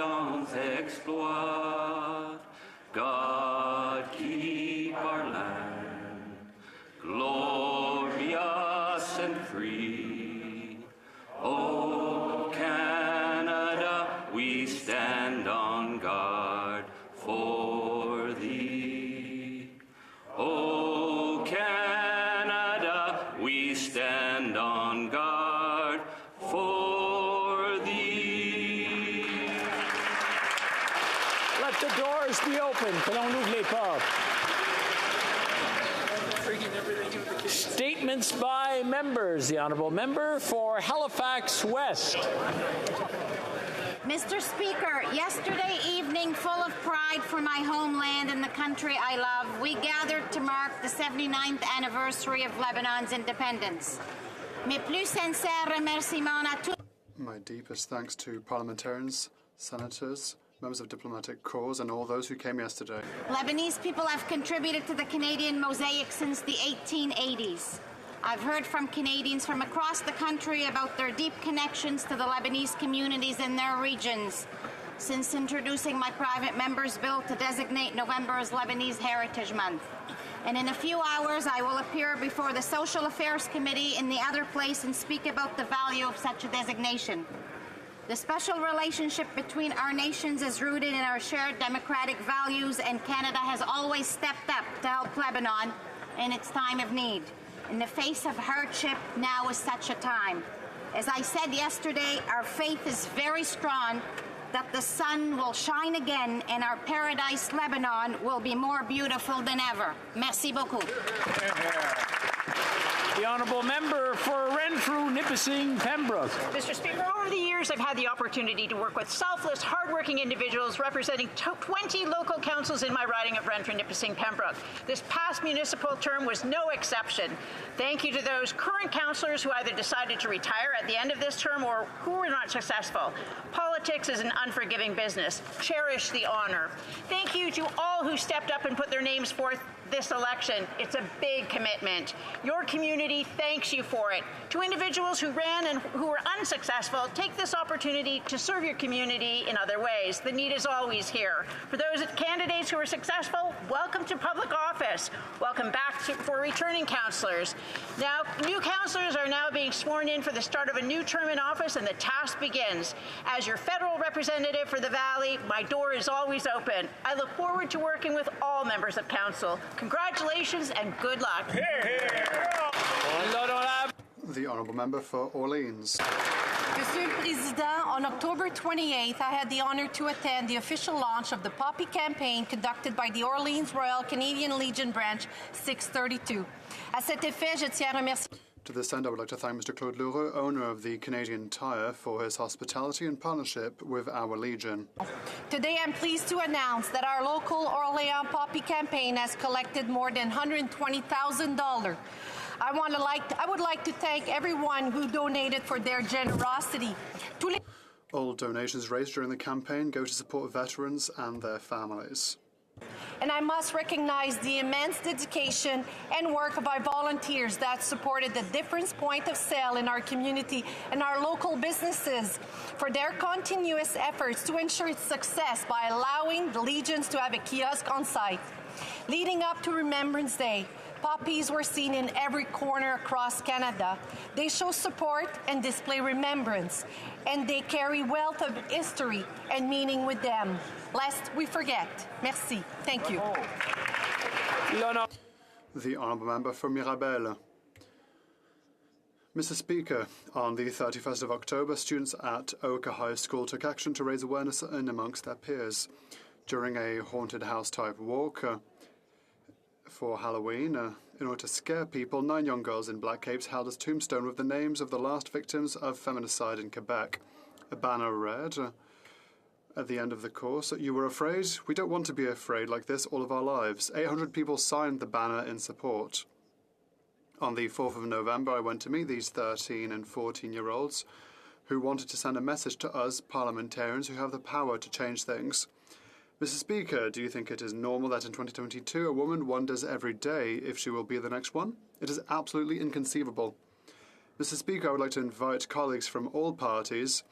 grands exploits. God keep our land glorious and free. Oh, Canada, we stand on guard for thee. Oh, Canada, we stand on guard for thee. Let the doors be open. Que l'on ouvre les portes. Statements by members. The Honourable Member for Halifax West. Mr. Speaker, yesterday evening, full of pride for my homeland and the country I love, we gathered to mark the 79th anniversary of Lebanon's independence. Mes plus sincères remerciements à tous. My deepest thanks to parliamentarians, senators, members of diplomatic corps, and all those who came yesterday. Lebanese people have contributed to the Canadian mosaic since the 1880s. I've heard from Canadians from across the country about their deep connections to the Lebanese communities in their regions since introducing my private member's bill to designate November as Lebanese Heritage Month. And in a few hours, I will appear before the Social Affairs Committee in the other place and speak about the value of such a designation. The special relationship between our nations is rooted in our shared democratic values, and Canada has always stepped up to help Lebanon in its time of need. In the face of hardship, now is such a time. As I said yesterday, our faith is very strong that the sun will shine again and our paradise, Lebanon, will be more beautiful than ever. Merci beaucoup. The Honourable Member for Renfrew, Nipissing, Pembroke. Mr. Speaker, over the years I've had the opportunity to work with selfless, hardworking individuals representing 20 local councils in my riding of Renfrew, Nipissing, Pembroke. This past municipal term was no exception. Thank you to those current councillors who either decided to retire at the end of this term or who were not successful. Politics is an unforgiving business. Cherish the honour. Thank you to all who stepped up and put their names forth this election. It's a big commitment. Your community thanks you for it. To individuals who ran and who were unsuccessful, take this opportunity to serve your community in other ways. The need is always here. For those candidates who are successful, welcome to public office. Welcome back for returning councillors. Now, new councillors are now being sworn in for the start of a new term in office, and the task begins. As your federal representative for the Valley, my door is always open. I look forward to working with all members of council. Congratulations and good luck. The Honourable Member for Orleans. Monsieur le Président, on October 28th, I had the honour to attend the official launch of the Poppy campaign conducted by the Orleans Royal Canadian Legion Branch 632. À cet effet, je tiens à remercier. To this end, I would like to thank Mr. Claude Leroux, owner of the Canadian Tire, for his hospitality and partnership with our Legion. Today, I'm pleased to announce that our local Orléans Poppy campaign has collected more than $120,000. I would like to thank everyone who donated for their generosity. All donations raised during the campaign go to support veterans and their families. And I must recognize the immense dedication and work of our volunteers that supported the different point of sale in our community and our local businesses for their continuous efforts to ensure its success by allowing the Legions to have a kiosk on site. Leading up to Remembrance Day, poppies were seen in every corner across Canada. They show support and display remembrance, and they carry wealth of history and meaning with them, lest we forget. Merci. Thank you. The Honourable Member for Mirabel. Mr. Speaker, on the 31st of October, students at HoC High School took action to raise awareness in amongst their peers. During a haunted house-type walk for Halloween, in order to scare people, 9 young girls in black capes held a tombstone with the names of the last victims of feminicide in Quebec. A banner read, at the end of the course, "You were afraid? We don't want to be afraid like this all of our lives." 800 people signed the banner in support. On the 4th of November, I went to meet these 13 and 14-year-olds who wanted to send a message to us parliamentarians who have the power to change things. Mr. Speaker, do you think it is normal that in 2022 a woman wonders every day if she will be the next one? It is absolutely inconceivable. Mr. Speaker, I would like to invite colleagues from all parties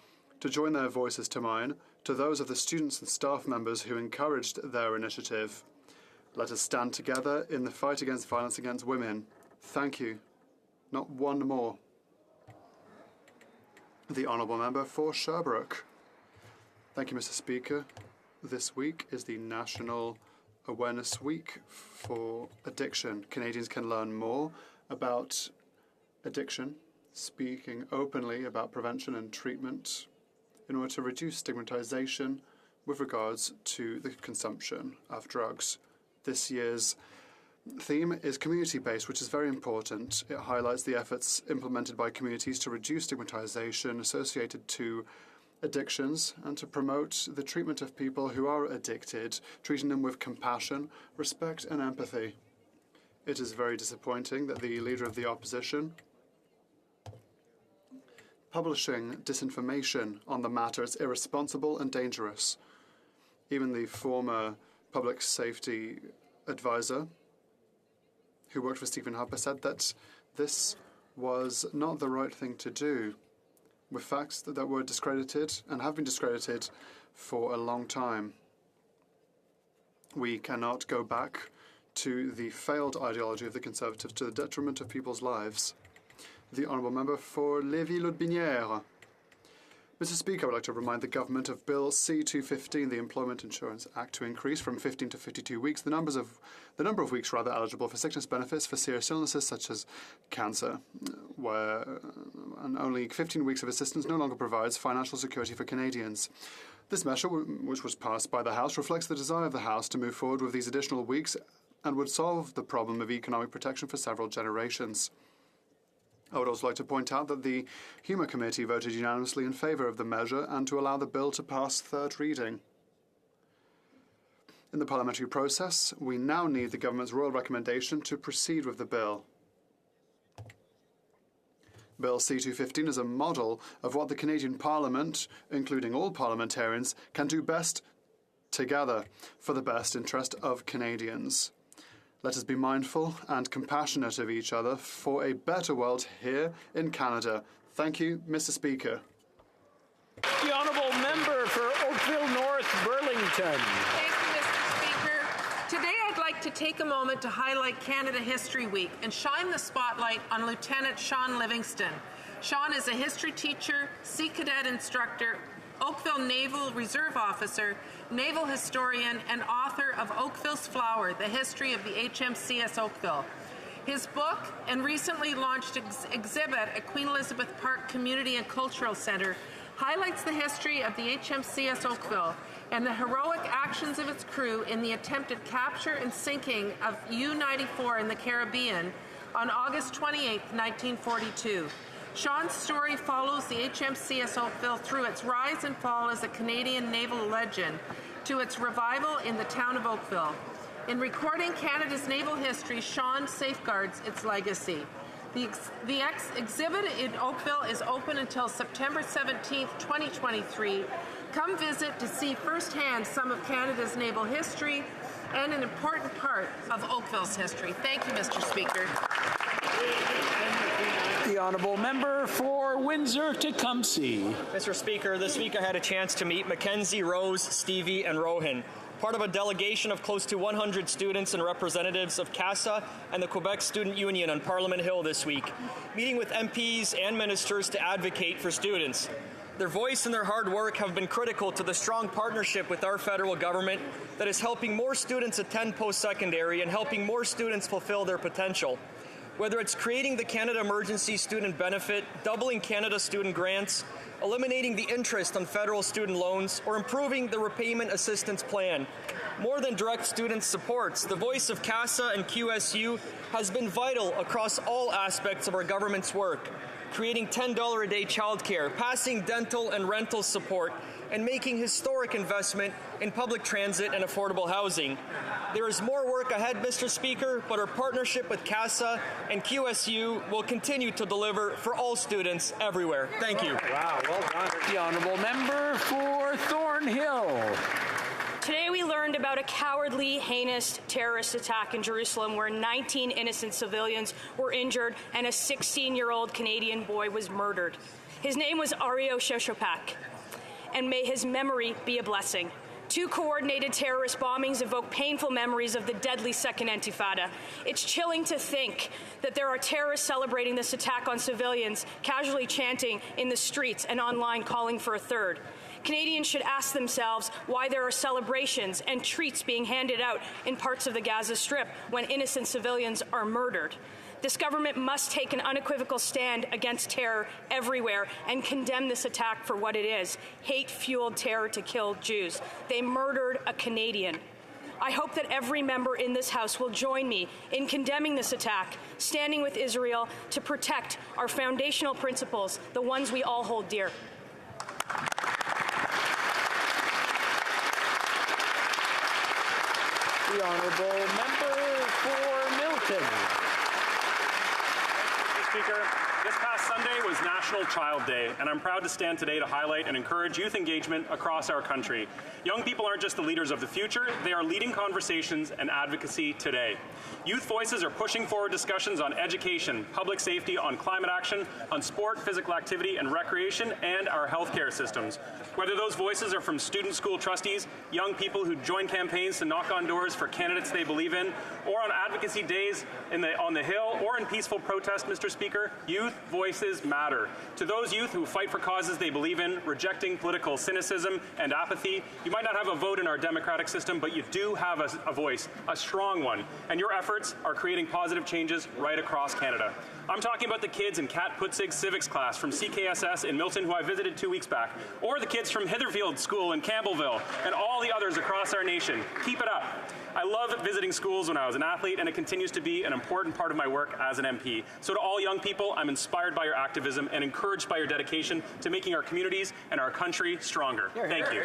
to join their voices to mine, to those of the students and staff members who encouraged their initiative. Let us stand together in the fight against violence against women. Thank you. Not one more. The Honourable Member for Sherbrooke. Thank you, Mr. Speaker. This week is the National Awareness Week for Addiction. Canadians can learn more about addiction, speaking openly about prevention and treatment in order to reduce stigmatization with regards to the consumption of drugs. This year's theme is community-based, which is very important. It highlights the efforts implemented by communities to reduce stigmatization associated to addictions and to promote the treatment of people who are addicted, treating them with compassion, respect and empathy. It is very disappointing that the Leader of the Opposition publishing disinformation on the matter is irresponsible and dangerous. Even the former public safety advisor who worked for Stephen Harper said that this was not the right thing to do, with facts that were discredited and have been discredited for a long time. We cannot go back to the failed ideology of the Conservatives to the detriment of people's lives. The Honourable Member for Lévis-Lotbinière. Mr. Speaker, I would like to remind the Government of Bill C-215, the Employment Insurance Act, to increase from 15 to 52 weeks the number of weeks eligible for sickness benefits for serious illnesses such as cancer, and only 15 weeks of assistance no longer provides financial security for Canadians. This measure, which was passed by the House, reflects the desire of the House to move forward with these additional weeks and would solve the problem of economic protection for several generations. I would also like to point out that the Humour Committee voted unanimously in favour of the measure and to allow the bill to pass third reading. In the parliamentary process, we now need the government's royal recommendation to proceed with the bill. Bill C-215 is a model of what the Canadian Parliament, including all parliamentarians, can do best together for the best interest of Canadians. Let us be mindful and compassionate of each other for a better world here in Canada. Thank you, Mr. Speaker. The Honourable Member for Oakville North Burlington. Thank you, Mr. Speaker. Today I'd like to take a moment to highlight Canada History Week and shine the spotlight on Lieutenant Sean Livingston. Sean is a history teacher, Sea Cadet instructor, Oakville Naval Reserve Officer, naval historian, and author of Oakville's Flower, The History of the HMCS Oakville. His book and recently launched exhibit at Queen Elizabeth Park Community and Cultural Centre highlights the history of the HMCS Oakville and the heroic actions of its crew in the attempted capture and sinking of U-94 in the Caribbean on August 28, 1942. Sean's story follows the HMCS Oakville through its rise and fall as a Canadian naval legend to its revival in the town of Oakville. In recording Canada's naval history, Sean safeguards its legacy. The exhibit in Oakville is open until September 17, 2023. Come visit to see firsthand some of Canada's naval history and an important part of Oakville's history. Thank you, Mr. Speaker. The Honourable Member for Windsor-Tecumseh. Mr. Speaker, this week I had a chance to meet Mackenzie, Rose, Stevie, and Rohan, part of a delegation of close to 100 students and representatives of CASA and the Quebec Student Union on Parliament Hill this week, meeting with MPs and ministers to advocate for students. Their voice and their hard work have been critical to the strong partnership with our federal government that is helping more students attend post-secondary and helping more students fulfill their potential. Whether it's creating the Canada Emergency Student Benefit, doubling Canada student grants, eliminating the interest on federal student loans, or improving the repayment assistance plan. More than direct student supports, the voice of CASA and QSU has been vital across all aspects of our government's work, creating $10 a day childcare, passing dental and rental support, and making historic investment in public transit and affordable housing. There is more work ahead, Mr. Speaker, but our partnership with CASA and QSU will continue to deliver for all students everywhere. Thank you. Wow, well done. The Honourable Member for Thornhill. Today we learned about a cowardly, heinous terrorist attack in Jerusalem where 19 innocent civilians were injured and a 16-year-old Canadian boy was murdered. His name was Ario Shoshopak. and may his memory be a blessing. 2 coordinated terrorist bombings evoke painful memories of the deadly Second Intifada. It's chilling to think that there are terrorists celebrating this attack on civilians, casually chanting in the streets and online calling for a third. Canadians should ask themselves why there are celebrations and treats being handed out in parts of the Gaza Strip when innocent civilians are murdered. This government must take an unequivocal stand against terror everywhere and condemn this attack for what it is: hate-fueled terror to kill Jews. They murdered a Canadian. I hope that every member in this House will join me in condemning this attack, standing with Israel to protect our foundational principles, the ones we all hold dear. The honourable member for Milton. Speaker, this past Sunday was National Child Day, and I'm proud to stand today to highlight and encourage youth engagement across our country. Young people aren't just the leaders of the future, they are leading conversations and advocacy today. Youth voices are pushing forward discussions on education, public safety, on climate action, on sport, physical activity and recreation, and our healthcare systems. Whether those voices are from student school trustees, young people who join campaigns to knock on doors for candidates they believe in, or on advocacy days on the Hill, or in peaceful protest, Mr. Speaker, youth voices matter. To those youth who fight for causes they believe in, rejecting political cynicism and apathy, you might not have a vote in our democratic system, but you do have a voice, a strong one, and your efforts are creating positive changes right across Canada. I'm talking about the kids in Kat Putzig's civics class from CKSS in Milton, who I visited 2 weeks back, or the kids from Hitherfield School in Campbellville, and all the others across our nation. Keep it up. I loved visiting schools when I was an athlete, and it continues to be an important part of my work as an MP. So to all young people, I'm inspired by your activism and encouraged by your dedication to making our communities and our country stronger. Thank you.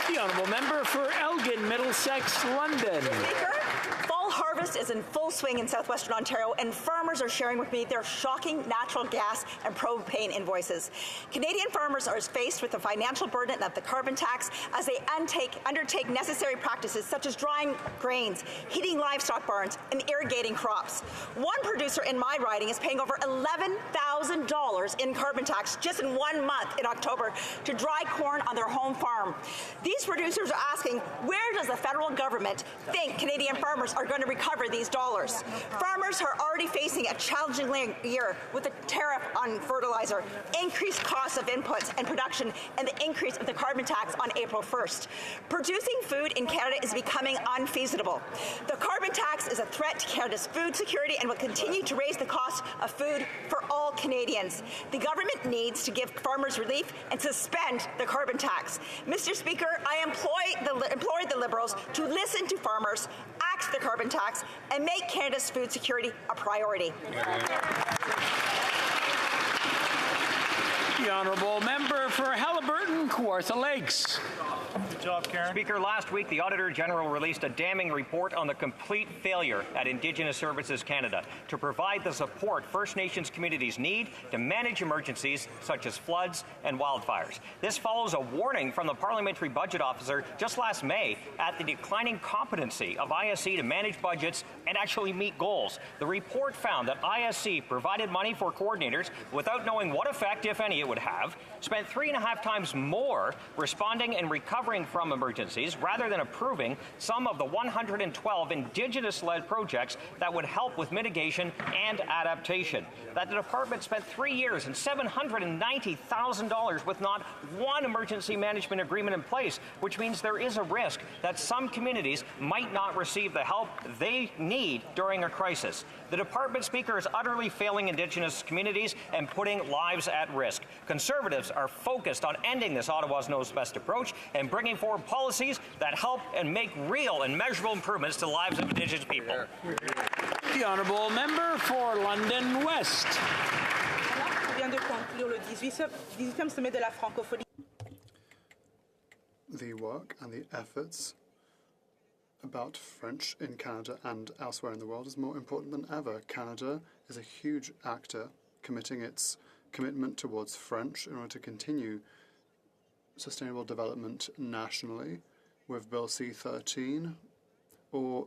The honourable member for Elgin, Middlesex, London. Speaker, fall harvest is in full swing in southwestern Ontario, and farmers are sharing with me their shocking natural gas and propane invoices. Canadian farmers are faced with the financial burden of the carbon tax as they undertake necessary practices such as drying grains, heating livestock barns, and irrigating crops. One producer in my riding is paying over $11,000 in carbon tax just in 1 month in October to dry corn on their home farm. These producers are asking, where does the federal government think Canadian farmers are going to recover these dollars? Farmers are already facing a challenging year with the tariff on fertilizer, increased costs of inputs and production, and the increase of the carbon tax on April 1st. Producing food in Canada is becoming unfeasible. The carbon tax is a threat to Canada's food security and will continue to raise the cost of food for all Canadians. The government needs to give farmers relief and suspend the carbon tax. Mr. Speaker, I implore the Liberals to listen to farmers, axe the carbon tax, and make Canada's food security a priority. The honourable member for Halliburton, Kawartha Lakes. Good job, Karen. Speaker, last week the Auditor General released a damning report on the complete failure at Indigenous Services Canada to provide the support First Nations communities need to manage emergencies such as floods and wildfires. This follows a warning from the Parliamentary Budget Officer just last May at the declining competency of ISC to manage budgets and actually meet goals. The report found that ISC provided money for coordinators without knowing what effect, if any, it would have, spent 3.5 times more responding and recovering from emergencies rather than approving some of the 112 Indigenous-led projects that would help with mitigation and adaptation. That the department spent 3 years and $790,000 with not one emergency management agreement in place, which means there is a risk that some communities might not receive the help they need during a crisis. The department, Speaker, is utterly failing Indigenous communities and putting lives at risk. Conservatives are focused on ending this Ottawa's Knows Best approach and bringing forward policies that help and make real and measurable improvements to the lives of Indigenous people. The honourable member for London West. The work and the efforts about French in Canada and elsewhere in the world is more important than ever. Canada is a huge actor committing its commitment towards French in order to continue sustainable development nationally with Bill C-13 or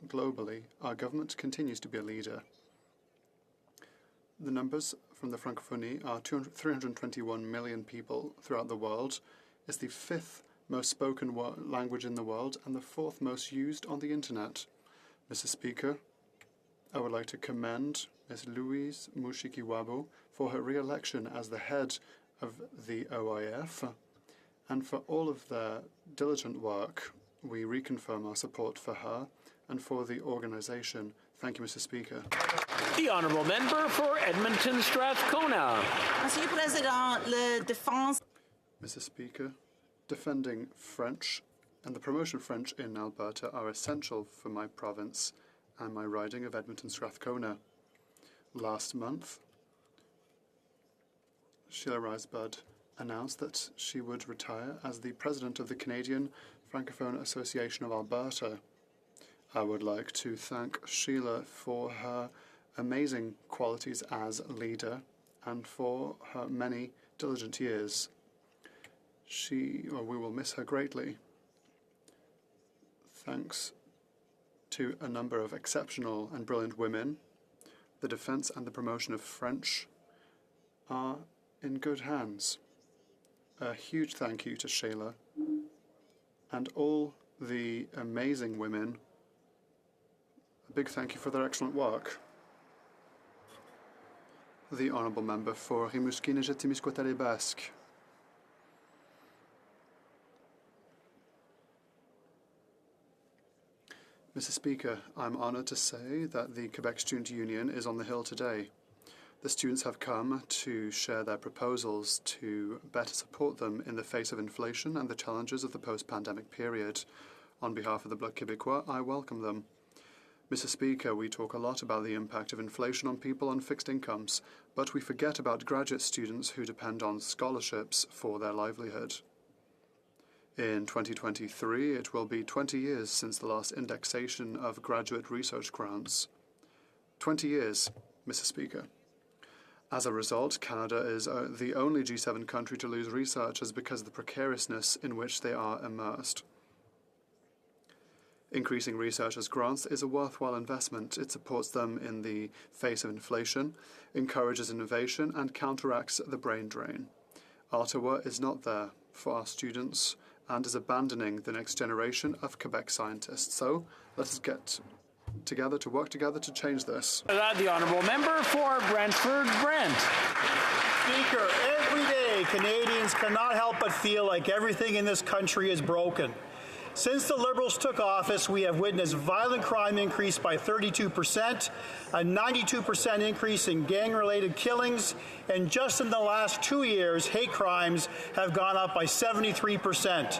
globally. Our government continues to be a leader. The numbers from the Francophonie are 321 million people throughout the world. It's the 5th most spoken language in the world and the 4th most used on the internet. Mr. Speaker, I would like to commend Ms. Louise Mushikiwabo for her re-election as the head of the OIF and for all of their diligent work. We reconfirm our support for her and for the organization. Thank you, Mr. Speaker. The honourable member for Edmonton Strathcona. Monsieur le Président, la défense. Mr. Speaker, defending French and the promotion of French in Alberta are essential for my province and my riding of Edmonton Strathcona. Last month, Sheila Risebud announced that she would retire as the president of the Canadian Francophone Association of Alberta. I would like to thank Sheila for her amazing qualities as leader and for her many diligent years. We will miss her greatly. Thanks to a number of exceptional and brilliant women, the defense and the promotion of French are in good hands. A huge thank you to Sheila and all the amazing women. A big thank you for their excellent work. The honourable member for Rimouski et Témiscouata Basque. Mr. Speaker, I'm honoured to say that the Quebec Student Union is on the Hill today. The students have come to share their proposals to better support them in the face of inflation and the challenges of the post-pandemic period. On behalf of the Bloc Québécois, I welcome them. Mr. Speaker, we talk a lot about the impact of inflation on people on fixed incomes, but we forget about graduate students who depend on scholarships for their livelihood. In 2023, it will be 20 years since the last indexation of graduate research grants. 20 years, Mr. Speaker. As a result, Canada is the only G7 country to lose researchers because of the precariousness in which they are immersed. Increasing researchers' grants is a worthwhile investment. It supports them in the face of inflation, encourages innovation, and counteracts the brain drain. Ottawa is not there for our students and is abandoning the next generation of Quebec scientists. So let us get together to work together to change this. The honourable member for Brantford Brent. Speaker, every day Canadians cannot help but feel like everything in this country is broken. Since the Liberals took office, we have witnessed violent crime increase by 32%, a 92% increase in gang-related killings, and just in the last 2 years, hate crimes have gone up by 73%.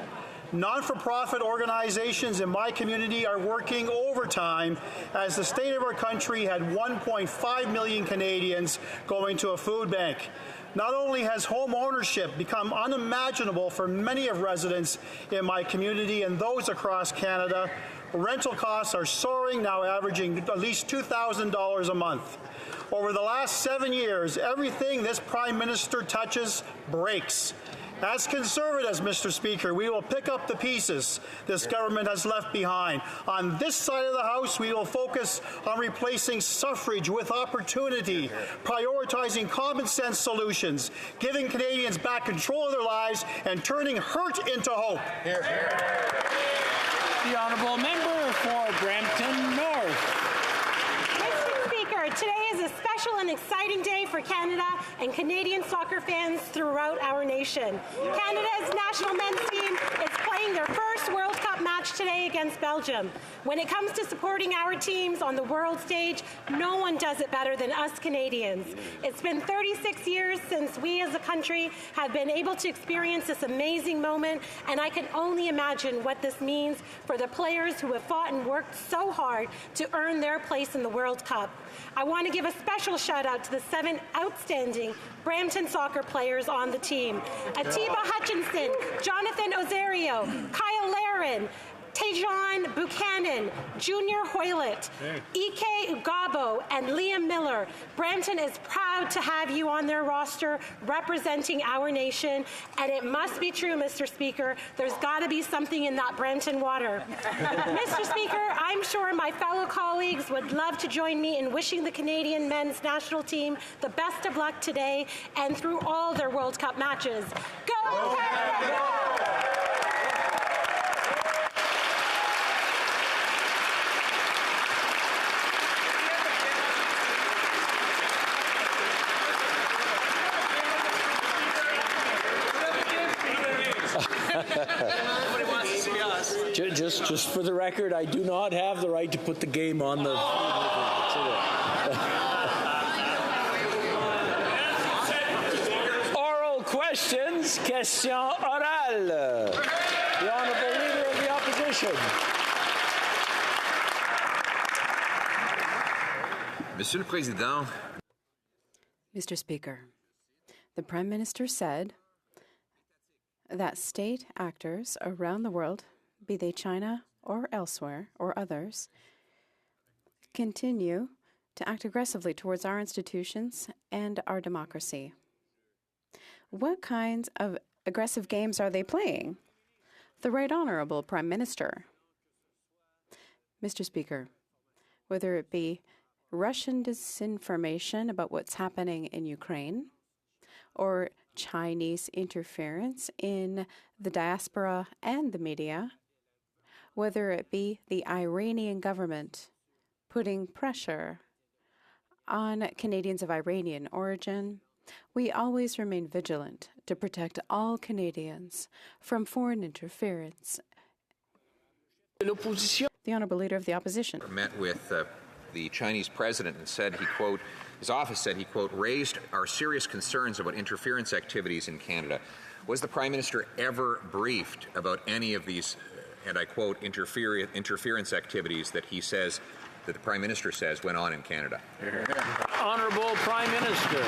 Non-for-profit organizations in my community are working overtime as the state of our country had 1.5 million Canadians going to a food bank. Not only has home ownership become unimaginable for many of residents in my community and those across Canada, rental costs are soaring, now averaging at least $2,000 a month. Over the last 7 years, everything this Prime Minister touches breaks. As Conservatives, Mr. Speaker, we will pick up the pieces this government has left behind. On this side of the House, we will focus on replacing suffrage with opportunity, prioritizing common sense solutions, giving Canadians back control of their lives, and turning hurt into hope. The honourable member for Brampton North. Mr. Speaker, today is a special and exciting day for Canada and Canadian soccer fans throughout our nation. Canada's national men's team is playing their first World Cup match today against Belgium. When it comes to supporting our teams on the world stage, no one does it better than us Canadians. It's been 36 years since we as a country have been able to experience this amazing moment, and I can only imagine what this means for the players who have fought and worked so hard to earn their place in the World Cup. I want to give a special shout out to the 7 outstanding Brampton soccer players on the team. Atiba Hutchinson, Jonathan Ozario, Kyle Laren, Tejon Buchanan, Junior Hoylett, Ike Ugabo, and Liam Miller. Brampton is proud to have you on their roster representing our nation, and it must be true, Mr. Speaker, there's got to be something in that Brampton water. Mr. Speaker, I'm sure my fellow colleagues would love to join me in wishing the Canadian men's national team the best of luck today and through all their World Cup matches. Go Canada! Go! Just for the record, I do not have the right to put the game on the. Oral questions, question orale. The Honourable Leader of the Opposition. Monsieur le Président. Mr. Speaker, the Prime Minister said that state actors around the world, be they China or elsewhere or others, continue to act aggressively towards our institutions and our democracy. What kinds of aggressive games are they playing? The Right Honourable Prime Minister. Mr. Speaker, whether it be Russian disinformation about what's happening in Ukraine or Chinese interference in the diaspora and the media, whether it be the Iranian government putting pressure on Canadians of Iranian origin, we always remain vigilant to protect all Canadians from foreign interference. The Honourable Leader of the Opposition. Met with the Chinese president and said he, quote, his office said he, quote, raised our serious concerns about interference activities in Canada. Was the Prime Minister ever briefed about any of these, and I quote, interference activities that he says, that the Prime Minister says went on in Canada? Honourable Prime Minister.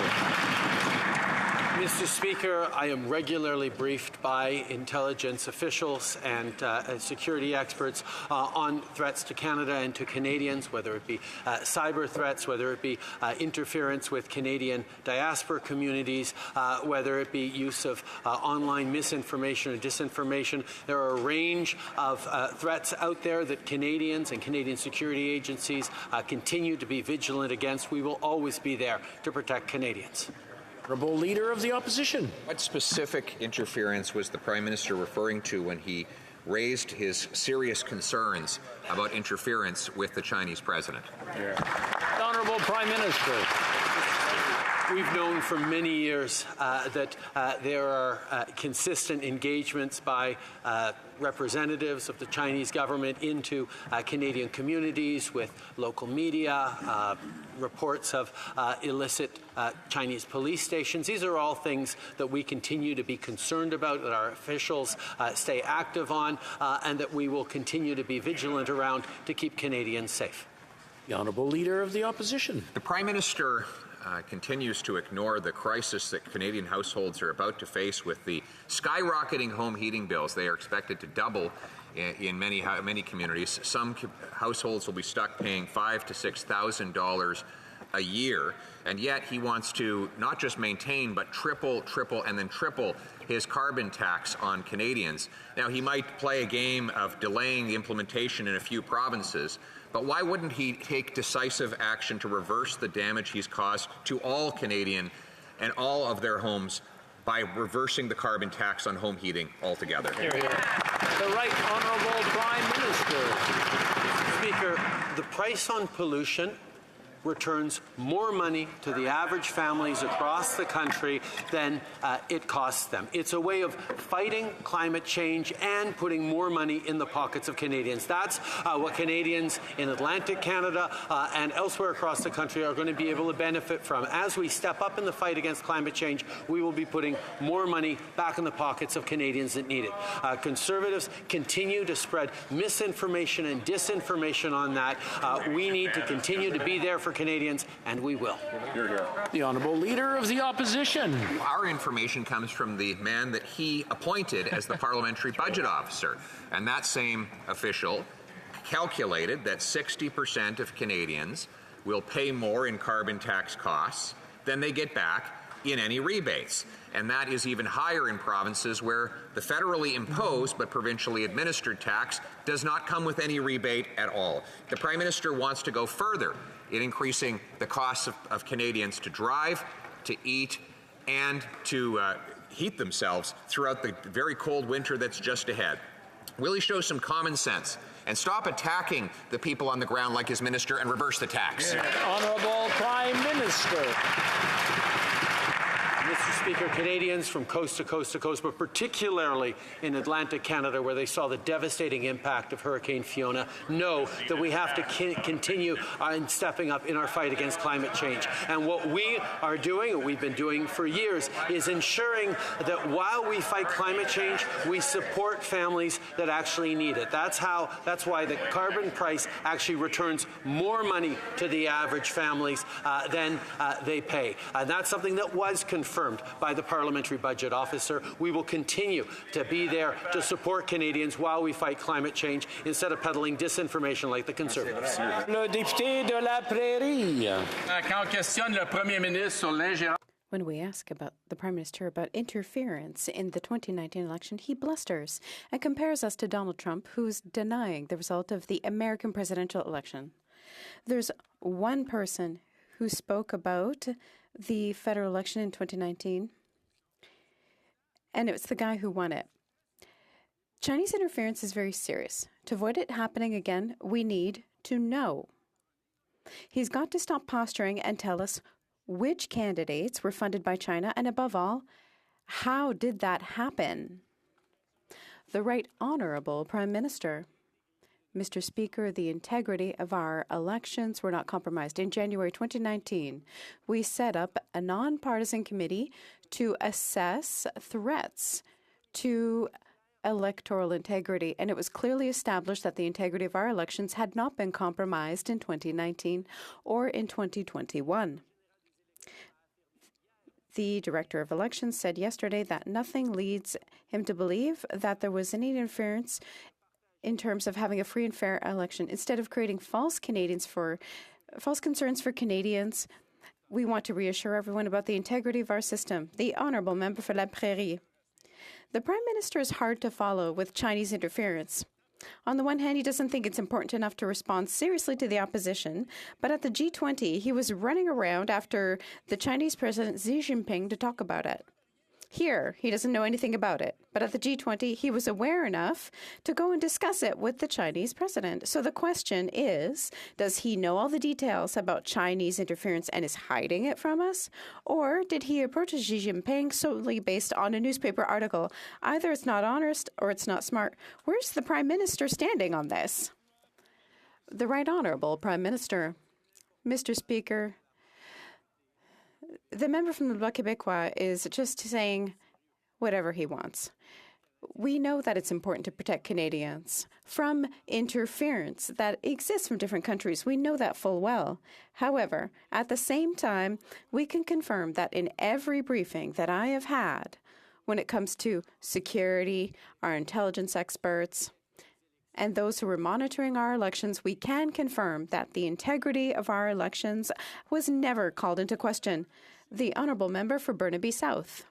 Mr. Speaker, I am regularly briefed by intelligence officials and security experts on threats to Canada and to Canadians, whether it be cyber threats, whether it be interference with Canadian diaspora communities, whether it be use of online misinformation or disinformation. There are a range of threats out there that Canadians and Canadian security agencies continue to be vigilant against. We will always be there to protect Canadians. Honourable Leader of the Opposition. What specific interference was the Prime Minister referring to when he raised his serious concerns about interference with the Chinese president? The Honourable Prime Minister. We've known for many years that there are consistent engagements by representatives of the Chinese government into Canadian communities with local media, reports of illicit Chinese police stations. These are all things that we continue to be concerned about, that our officials stay active on, and that we will continue to be vigilant around to keep Canadians safe. The Honourable Leader of the Opposition. The Prime Minister continues to ignore the crisis that Canadian households are about to face with the skyrocketing home heating bills. They are expected to double in many communities. Some households will be stuck paying $5,000 to $6,000 a year, and yet he wants to not just maintain but triple, and then triple his carbon tax on Canadians. Now, he might play a game of delaying the implementation in a few provinces, but why wouldn't he take decisive action to reverse the damage he's caused to all Canadian and all of their homes by reversing the carbon tax on home heating altogether? The Right Honourable Prime Minister. Speaker, the price on pollution returns more money to the average families across the country than it costs them. It's a way of fighting climate change and putting more money in the pockets of Canadians. That's what Canadians in Atlantic Canada and elsewhere across the country are going to be able to benefit from. As we step up in the fight against climate change, we will be putting more money back in the pockets of Canadians that need it. Conservatives continue to spread misinformation and disinformation on that. We need to continue to be there for Canadians, and we will. The Honourable Leader of the Opposition. Our information comes from the man that he appointed as the Parliamentary Budget Officer, and that same official calculated that 60% of Canadians will pay more in carbon tax costs than they get back in any rebates. And that is even higher in provinces where the federally imposed but provincially administered tax does not come with any rebate at all. The Prime Minister wants to go further in increasing the costs of Canadians to drive, to eat, and to heat themselves throughout the very cold winter that's just ahead. Will he show some common sense and stop attacking the people on the ground like his minister and reverse the tax? Honourable Prime Minister. Mr. Speaker, Canadians from coast to coast to coast, but particularly in Atlantic Canada, where they saw the devastating impact of Hurricane Fiona, know that we have to continue in stepping up in our fight against climate change. And what we are doing, and we've been doing for years, is ensuring that while we fight climate change, we support families that actually need it. That's why the carbon price actually returns more money to the average families than they pay. And that's something that was confirmed by the Parliamentary Budget Officer. We will continue to be there to support Canadians while we fight climate change instead of peddling disinformation like the Conservatives. Le député de la Prairie. Quand on questionne le Premier ministre sur l'ingérence. When we ask about the Prime Minister about interference in the 2019 election, he blusters and compares us to Donald Trump, who's denying the result of the American presidential election. There's one person who spoke about the federal election in 2019, and it was the guy who won it. Chinese interference is very serious. To avoid it happening again, we need to know. He's got to stop posturing and tell us which candidates were funded by China, and above all, how did that happen? The Right Honourable Prime Minister. Mr. Speaker, the integrity of our elections were not compromised. In January 2019, we set up a nonpartisan committee to assess threats to electoral integrity, and it was clearly established that the integrity of our elections had not been compromised in 2019 or in 2021. The Director of Elections said yesterday that nothing leads him to believe that there was any interference in terms of having a free and fair election. Instead of creating false concerns for Canadians, we want to reassure everyone about the integrity of our system. The Honourable Member for La Prairie. The Prime Minister is hard to follow with Chinese interference. On the one hand, he doesn't think it's important enough to respond seriously to the opposition, but at the G20, he was running around after the Chinese President Xi Jinping to talk about it. Here, he doesn't know anything about it, but at the G20, he was aware enough to go and discuss it with the Chinese president. So the question is, does he know all the details about Chinese interference and is hiding it from us? Or did he approach Xi Jinping solely based on a newspaper article? Either it's not honest or it's not smart. Where's the Prime Minister standing on this? The Right Honourable Prime Minister. Mr. Speaker, the member from the Bloc Québécois is just saying whatever he wants. We know that it's important to protect Canadians from interference that exists from different countries. We know that full well. However, at the same time, we can confirm that in every briefing that I have had when it comes to security, our intelligence experts, and those who were monitoring our elections, we can confirm that the integrity of our elections was never called into question. The Honourable Member for Burnaby South.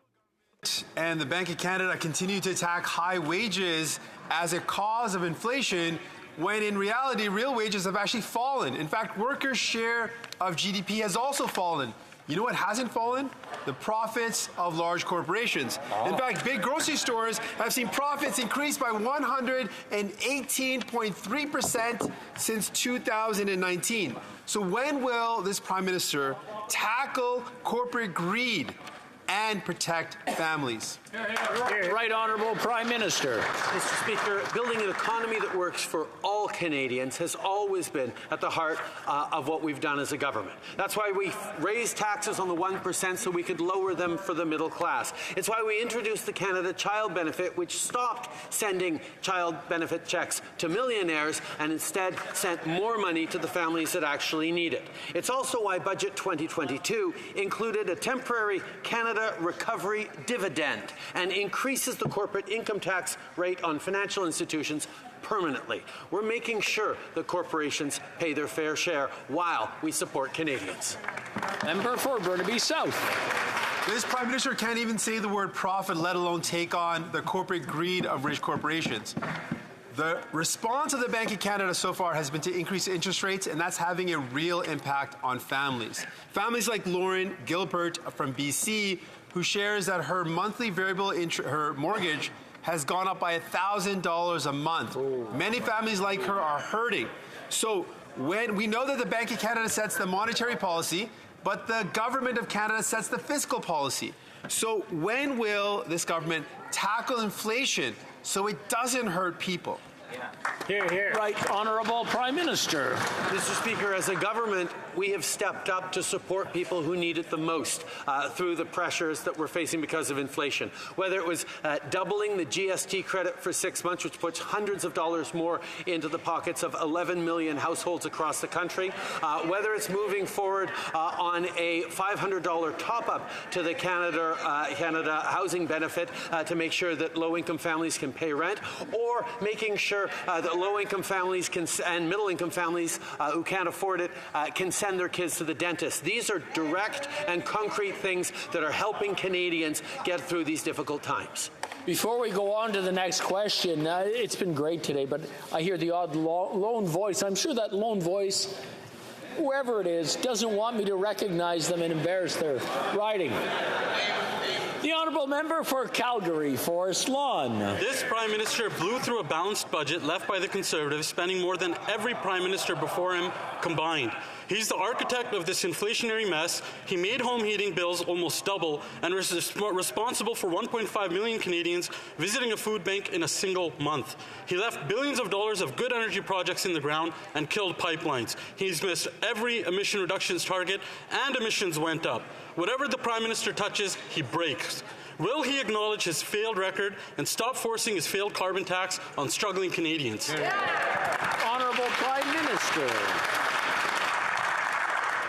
And the Bank of Canada continue to attack high wages as a cause of inflation, when in reality, real wages have actually fallen. In fact, workers' share of GDP has also fallen. You know what hasn't fallen? The profits of large corporations. In fact, big grocery stores have seen profits increase by 118.3% since 2019. So when will this Prime Minister tackle corporate greed and protect families? Right Honourable Prime Minister. Mr. Speaker, building an economy that works for all all Canadians has always been at the heart of what we've done as a government. That's why we raised taxes on the 1% so we could lower them for the middle class. It's why we introduced the Canada Child Benefit, which stopped sending child benefit checks to millionaires and instead sent more money to the families that actually need it. It's also why Budget 2022 included a temporary Canada Recovery Dividend and increases the corporate income tax rate on financial institutions permanently. We're making sure that corporations pay their fair share while we support Canadians. Member for Burnaby South. This Prime Minister can't even say the word profit, let alone take on the corporate greed of rich corporations. The response of the Bank of Canada so far has been to increase interest rates, and that's having a real impact on families. Families like Lauren Gilbert from BC, who shares that her monthly variable her mortgage has gone up by $1,000 a month. Many families like her are hurting. So when we know that the Bank of Canada sets the monetary policy, but the government of Canada sets the fiscal policy. So when will this government tackle inflation so it doesn't hurt people? Hear, hear. Right, Honourable Prime Minister. Mr. Speaker, as a government, we have stepped up to support people who need it the most through the pressures that we're facing because of inflation. Whether it was doubling the GST credit for 6 months, which puts hundreds of dollars more into the pockets of 11 million households across the country, whether it's moving forward on a $500 top-up to the Canada housing benefit to make sure that low-income families can pay rent, or making sure that low-income families and middle-income families who can't afford it can send their kids to the dentist. These are direct and concrete things that are helping Canadians get through these difficult times. Before we go on to the next question, it's been great today, but I hear the odd lone voice. I'm sure that lone voice, whoever it is, doesn't want me to recognize them and embarrass their riding. The Honourable Member for Calgary, Forest Lawn. This Prime Minister blew through a balanced budget left by the Conservatives, spending more than every Prime Minister before him combined. He's the architect of this inflationary mess. He made home heating bills almost double and was responsible for 1.5 million Canadians visiting a food bank in a single month. He left billions of dollars of good energy projects in the ground and killed pipelines. He's missed every emission reductions target, and emissions went up. Whatever the Prime Minister touches, he breaks. Will he acknowledge his failed record and stop forcing his failed carbon tax on struggling Canadians? Yeah. Honourable Prime Minister.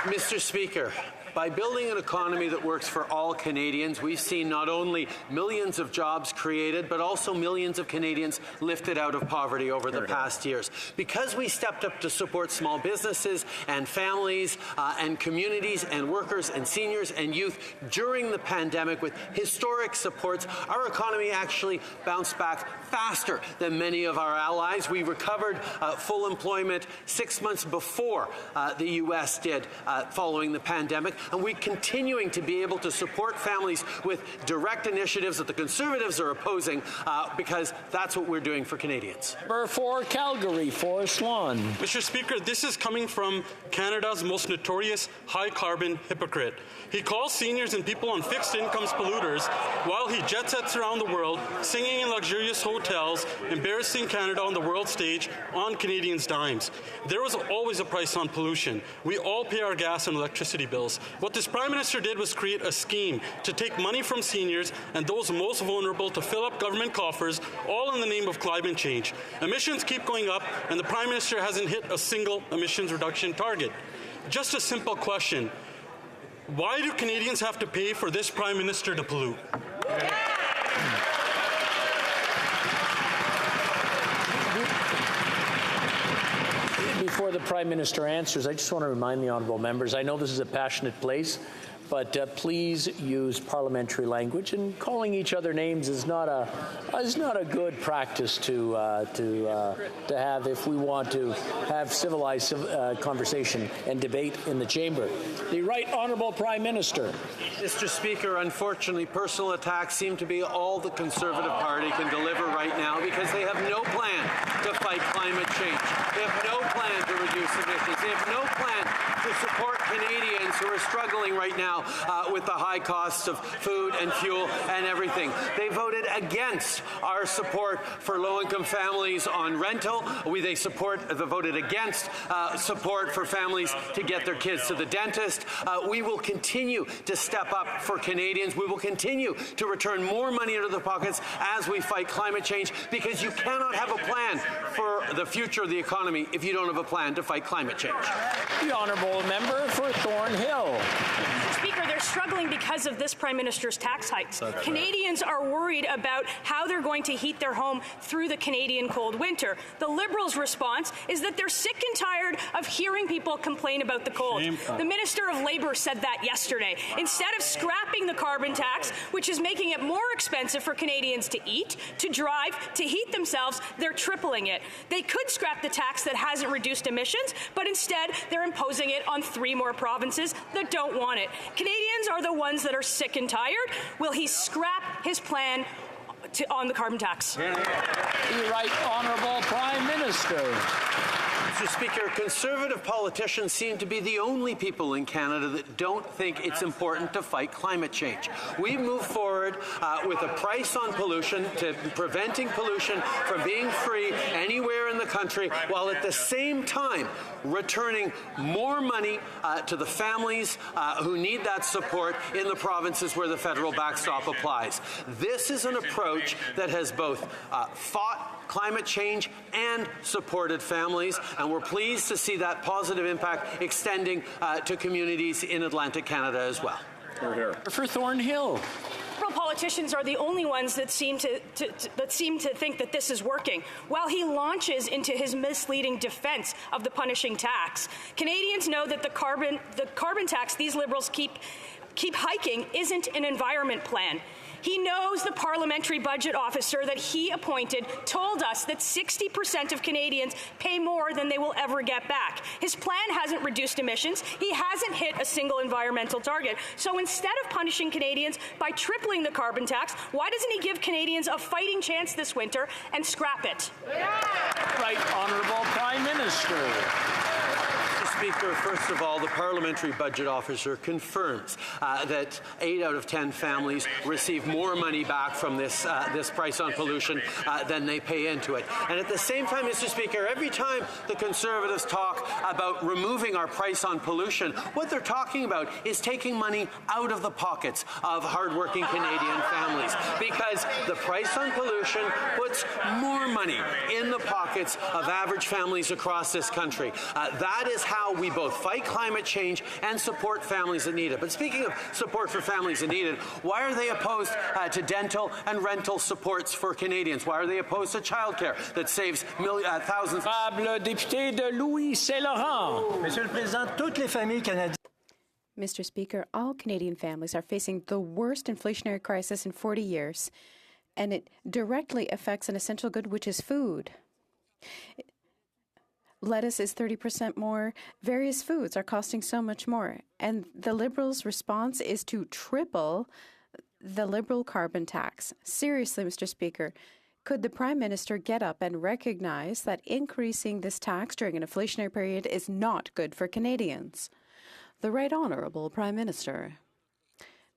Mr. Speaker, by building an economy that works for all Canadians, we've seen not only millions of jobs created, but also millions of Canadians lifted out of poverty over the past years. Because we stepped up to support small businesses and families and communities and workers and seniors and youth during the pandemic with historic supports, our economy actually bounced back faster than many of our allies. We recovered full employment 6 months before the U.S. did following the pandemic. And we're continuing to be able to support families with direct initiatives that the Conservatives are opposing because that's what we're doing for Canadians. For Calgary, Forest Lawn. Mr. Speaker, this is coming from Canada's most notorious high-carbon hypocrite. He calls seniors and people on fixed incomes polluters while he jet sets around the world, singing in luxurious hotels, embarrassing Canada on the world stage on Canadians' dimes. There was always a price on pollution. We all pay our gas and electricity bills. What this Prime Minister did was create a scheme to take money from seniors and those most vulnerable to fill up government coffers, all in the name of climate change. Emissions keep going up, and the Prime Minister hasn't hit a single emissions reduction target. Just a simple question. Why do Canadians have to pay for this Prime Minister to pollute? Before the Prime Minister answers, I just want to remind the honourable members, I know this is a passionate place, but please use parliamentary language, and calling each other names is not a good practice to have if we want to have civilized conversation and debate in the chamber. The Right Honourable Prime Minister. Mr. Speaker, unfortunately, personal attacks seem to be all the Conservative Party can deliver right now because they have no plan to fight climate change. They have no plan to reduce emissions. They have no plan to support Canadians who are are struggling right now with the high costs of food and fuel and everything. They voted against our support for low-income families on rental. They voted against support for families to get their kids to the dentist. We will continue to step up for Canadians. We will continue to return more money into the pockets as we fight climate change, because you cannot have a plan for the future of the economy if you don't have a plan to fight climate change. The honourable member for Thornhill. Mr. Speaker, they're struggling because of this Prime Minister's tax hikes. Canadians are worried about how they're going to heat their home through the Canadian cold winter. The Liberals' response is that they're sick and tired of hearing people complain about the cold. The Minister of Labour said that yesterday. Instead of scrapping the carbon tax, which is making it more expensive for Canadians to eat, to drive, to heat themselves, they're tripling it. They could scrap the tax that hasn't reduced emissions, but instead they're imposing it on 3 more provinces that don't want it. Canadians are the ones that are sick and tired. Will he scrap his plan on the carbon tax? The Right Honourable Prime Minister. Mr. Speaker, Conservative politicians seem to be the only people in Canada that don't think it's important to fight climate change. We move forward with a price on pollution, to preventing pollution from being free anywhere in the country, while at the same time returning more money to the families who need that support in the provinces where the federal backstop applies. This is an approach that has both fought climate change and supported families, and we're pleased to see that positive impact extending to communities in Atlantic Canada as well. For Thornhill. Liberal politicians are the only ones that seem to think that this is working. While he launches into his misleading defense of the punishing tax, Canadians know that the carbon tax these Liberals keep hiking isn't an environment plan. He knows the parliamentary budget officer that he appointed told us that 60% of Canadians pay more than they will ever get back. His plan hasn't reduced emissions. He hasn't hit a single environmental target. So instead of punishing Canadians by tripling the carbon tax, why doesn't he give Canadians a fighting chance this winter and scrap it? Right Honourable Prime Minister. Speaker, first of all, the parliamentary budget officer confirms that 8 out of 10 families receive more money back from this price on pollution than they pay into it. And at the same time, Mr. Speaker, every time the Conservatives talk about removing our price on pollution, what they're talking about is taking money out of the pockets of hardworking Canadian families, because the price on pollution puts more money in the pockets of average families across this country. That is how we both fight climate change and support families that need it. But speaking of support for families that need it, why are they opposed to dental and rental supports for Canadians? Why are they opposed to childcare that saves thousands? Député de Louis Saint-Laurent. Monsieur le Président, toutes les familles canadiennes. Mr. Speaker, all Canadian families are facing the worst inflationary crisis in 40 years, and it directly affects an essential good, which is food. Lettuce is 30% more. Various foods are costing so much more. And the Liberals' response is to triple the Liberal carbon tax. Seriously, Mr. Speaker, could the Prime Minister get up and recognize that increasing this tax during an inflationary period is not good for Canadians? The Right Honourable Prime Minister.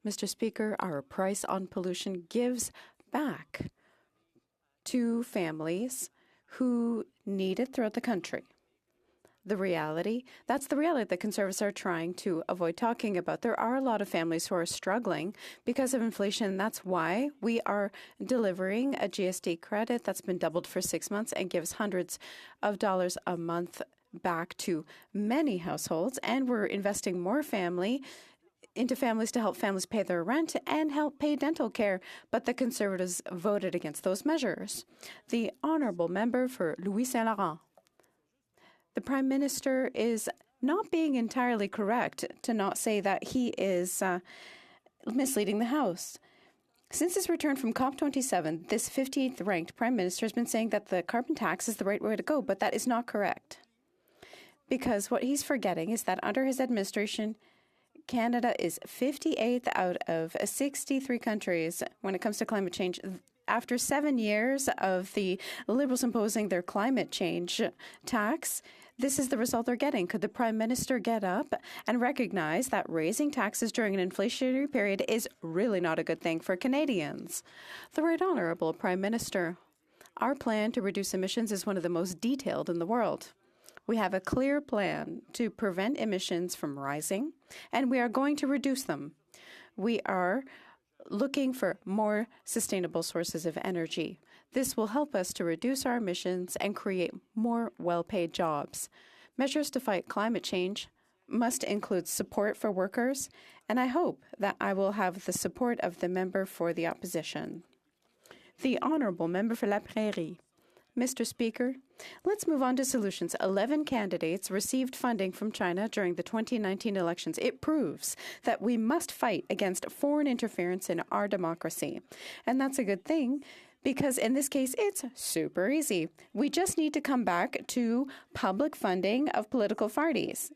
Mr. Speaker, our price on pollution gives back to families who need it throughout the country. That's the reality that Conservatives are trying to avoid talking about. There are a lot of families who are struggling because of inflation, and that's why we are delivering a GST credit that's been doubled for 6 months and gives hundreds of dollars a month back to many households, and we're investing more into families to help families pay their rent and help pay dental care, but the Conservatives voted against those measures. The Honourable Member for Louis Saint-Laurent. The Prime Minister is not being entirely correct to not say that he is misleading the House. Since his return from COP27, this 15th ranked Prime Minister has been saying that the carbon tax is the right way to go, but that is not correct. Because what he's forgetting is that under his administration, Canada is 58th out of 63 countries when it comes to climate change. After 7 years of the Liberals imposing their climate change tax, This is the result they're getting. Could the Prime Minister get up and recognize that raising taxes during an inflationary period is really not a good thing for Canadians? The Right Honourable Prime Minister, our plan to reduce emissions is one of the most detailed in the world. We have a clear plan to prevent emissions from rising, and we are going to reduce them. We are looking for more sustainable sources of energy. This will help us to reduce our emissions and create more well-paid jobs. Measures to fight climate change must include support for workers, and I hope that I will have the support of the member for the opposition. The Honourable Member for La Prairie. Mr. Speaker, let's move on to solutions. 11 candidates received funding from China during the 2019 elections. It proves that we must fight against foreign interference in our democracy. And that's a good thing, because in this case, it's super easy. We just need to come back to public funding of political parties.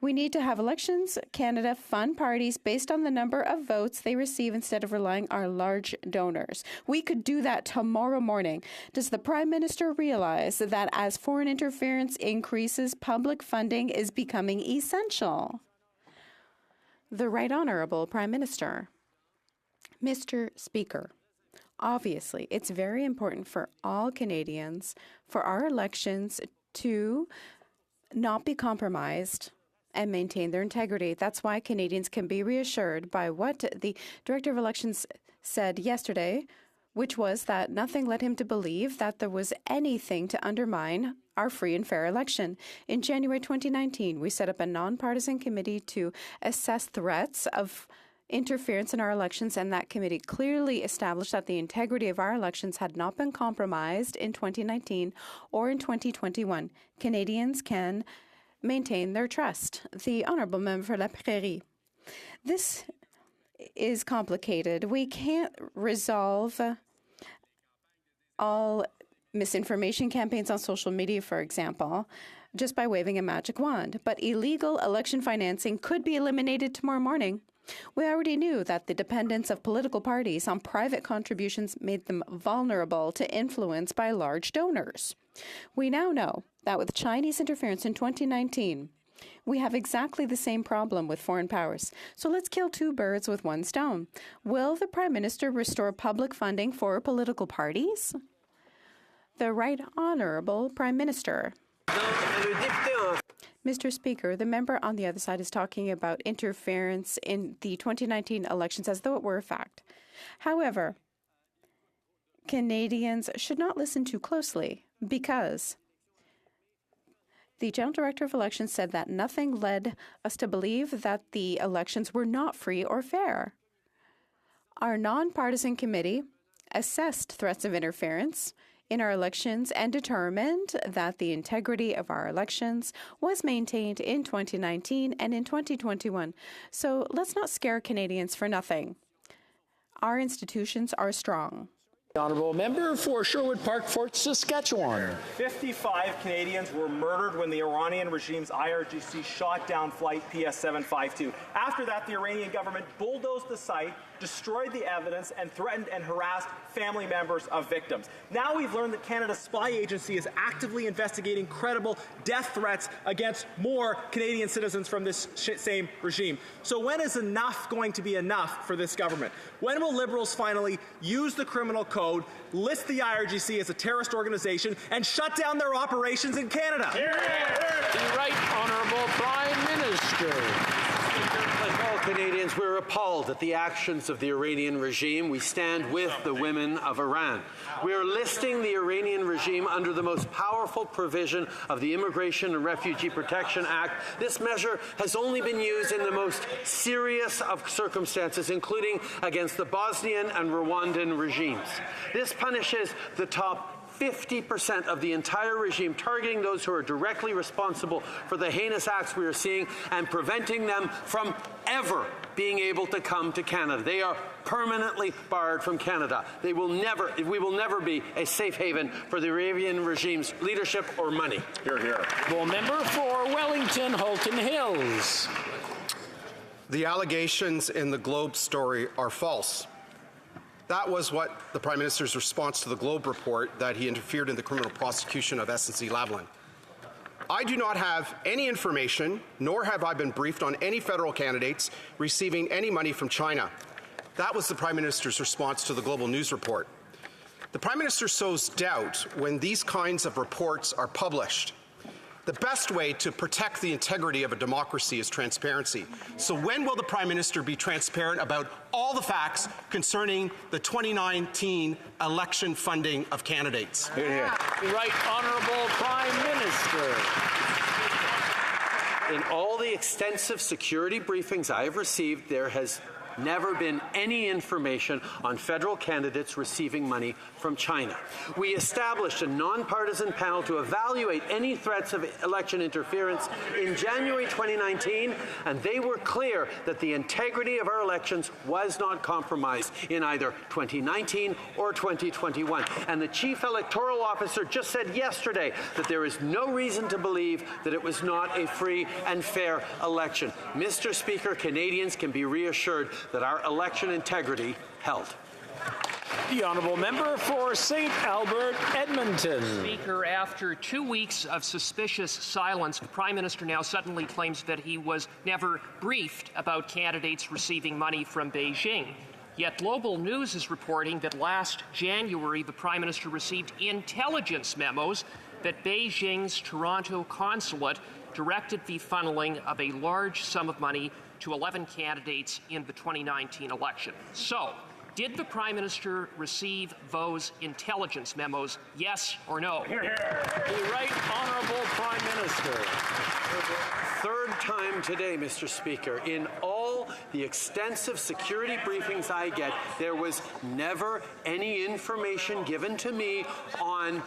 We need to have Elections Canada fund parties based on the number of votes they receive instead of relying on large donors. We could do that tomorrow morning. Does the Prime Minister realize that as foreign interference increases, public funding is becoming essential? The Right Honourable Prime Minister. Mr. Speaker, obviously, it's very important for all Canadians for our elections to not be compromised and maintain their integrity. That's why Canadians can be reassured by what the Director of Elections said yesterday, which was that nothing led him to believe that there was anything to undermine our free and fair election. In January 2019, we set up a nonpartisan committee to assess threats of interference in our elections, and that committee clearly established that the integrity of our elections had not been compromised in 2019 or in 2021. Canadians can maintain their trust. The Honourable Member for La Prairie. This is complicated. We can't resolve all misinformation campaigns on social media, for example, just by waving a magic wand. But illegal election financing could be eliminated tomorrow morning. We already knew that the dependence of political parties on private contributions made them vulnerable to influence by large donors. We now know that with Chinese interference in 2019, we have exactly the same problem with foreign powers. So let's kill two birds with one stone. Will the Prime Minister restore public funding for political parties? The Right Honourable Prime Minister. Mr. Speaker, the member on the other side is talking about interference in the 2019 elections as though it were a fact. However, Canadians should not listen too closely because the General Director of Elections said that nothing led us to believe that the elections were not free or fair. Our nonpartisan committee assessed threats of interference in our elections and determined that the integrity of our elections was maintained in 2019 and in 2021. So let's not scare Canadians for nothing. Our institutions are strong. The Honourable Member for Sherwood Park, Fort Saskatchewan. 55 Canadians were murdered when the Iranian regime's IRGC shot down flight PS752. After that, the Iranian government bulldozed the site, destroyed the evidence, and threatened and harassed family members of victims. Now we've learned that Canada's spy agency is actively investigating credible death threats against more Canadian citizens from this same regime. So when is enough going to be enough for this government? When will Liberals finally use the criminal code, list the IRGC as a terrorist organization, and shut down their operations in Canada? The Right Honourable Prime Minister. Like all Canadians, we're appalled at the actions of the Iranian regime. We stand with the women of Iran. We are listing the Iranian regime under the most powerful provision of the Immigration and Refugee Protection Act. This measure has only been used in the most serious of circumstances, including against the Bosnian and Rwandan regimes. This punishes the top 50% of the entire regime, targeting those who are directly responsible for the heinous acts we are seeing and preventing them from ever being able to come to Canada. They are permanently barred from Canada. We will never be a safe haven for the Iranian regime's leadership or money. Hear, hear. Well, member for Wellington, Halton Hills. The allegations in the Globe story are false. That was what the Prime Minister's response to the Globe report, that he interfered in the criminal prosecution of SNC-Lavalin. I do not have any information, nor have I been briefed on any federal candidates receiving any money from China. That was the Prime Minister's response to the Global News report. The Prime Minister sows doubt when these kinds of reports are published. The best way to protect the integrity of a democracy is transparency. So when will the Prime Minister be transparent about all the facts concerning the 2019 election funding of candidates? Hear, hear. Right Honourable Prime Minister. In all the extensive security briefings I have received, there has never been any information on federal candidates receiving money from China. We established a nonpartisan panel to evaluate any threats of election interference in January 2019, and they were clear that the integrity of our elections was not compromised in either 2019 or 2021. And the Chief Electoral Officer just said yesterday that there is no reason to believe that it was not a free and fair election. Mr. Speaker, Canadians can be reassured that our election integrity held. The Honourable Member for St. Albert, Edmonton. Speaker, after 2 weeks of suspicious silence, the Prime Minister now suddenly claims that he was never briefed about candidates receiving money from Beijing. Yet Global News is reporting that last January, the Prime Minister received intelligence memos that Beijing's Toronto consulate directed the funneling of a large sum of money to 11 candidates in the 2019 election. So, did the Prime Minister receive those intelligence memos, yes or no? Hear, hear. The Right Honourable Prime Minister. Third time today, Mr. Speaker. In all the extensive security briefings I get, there was never any information given to me on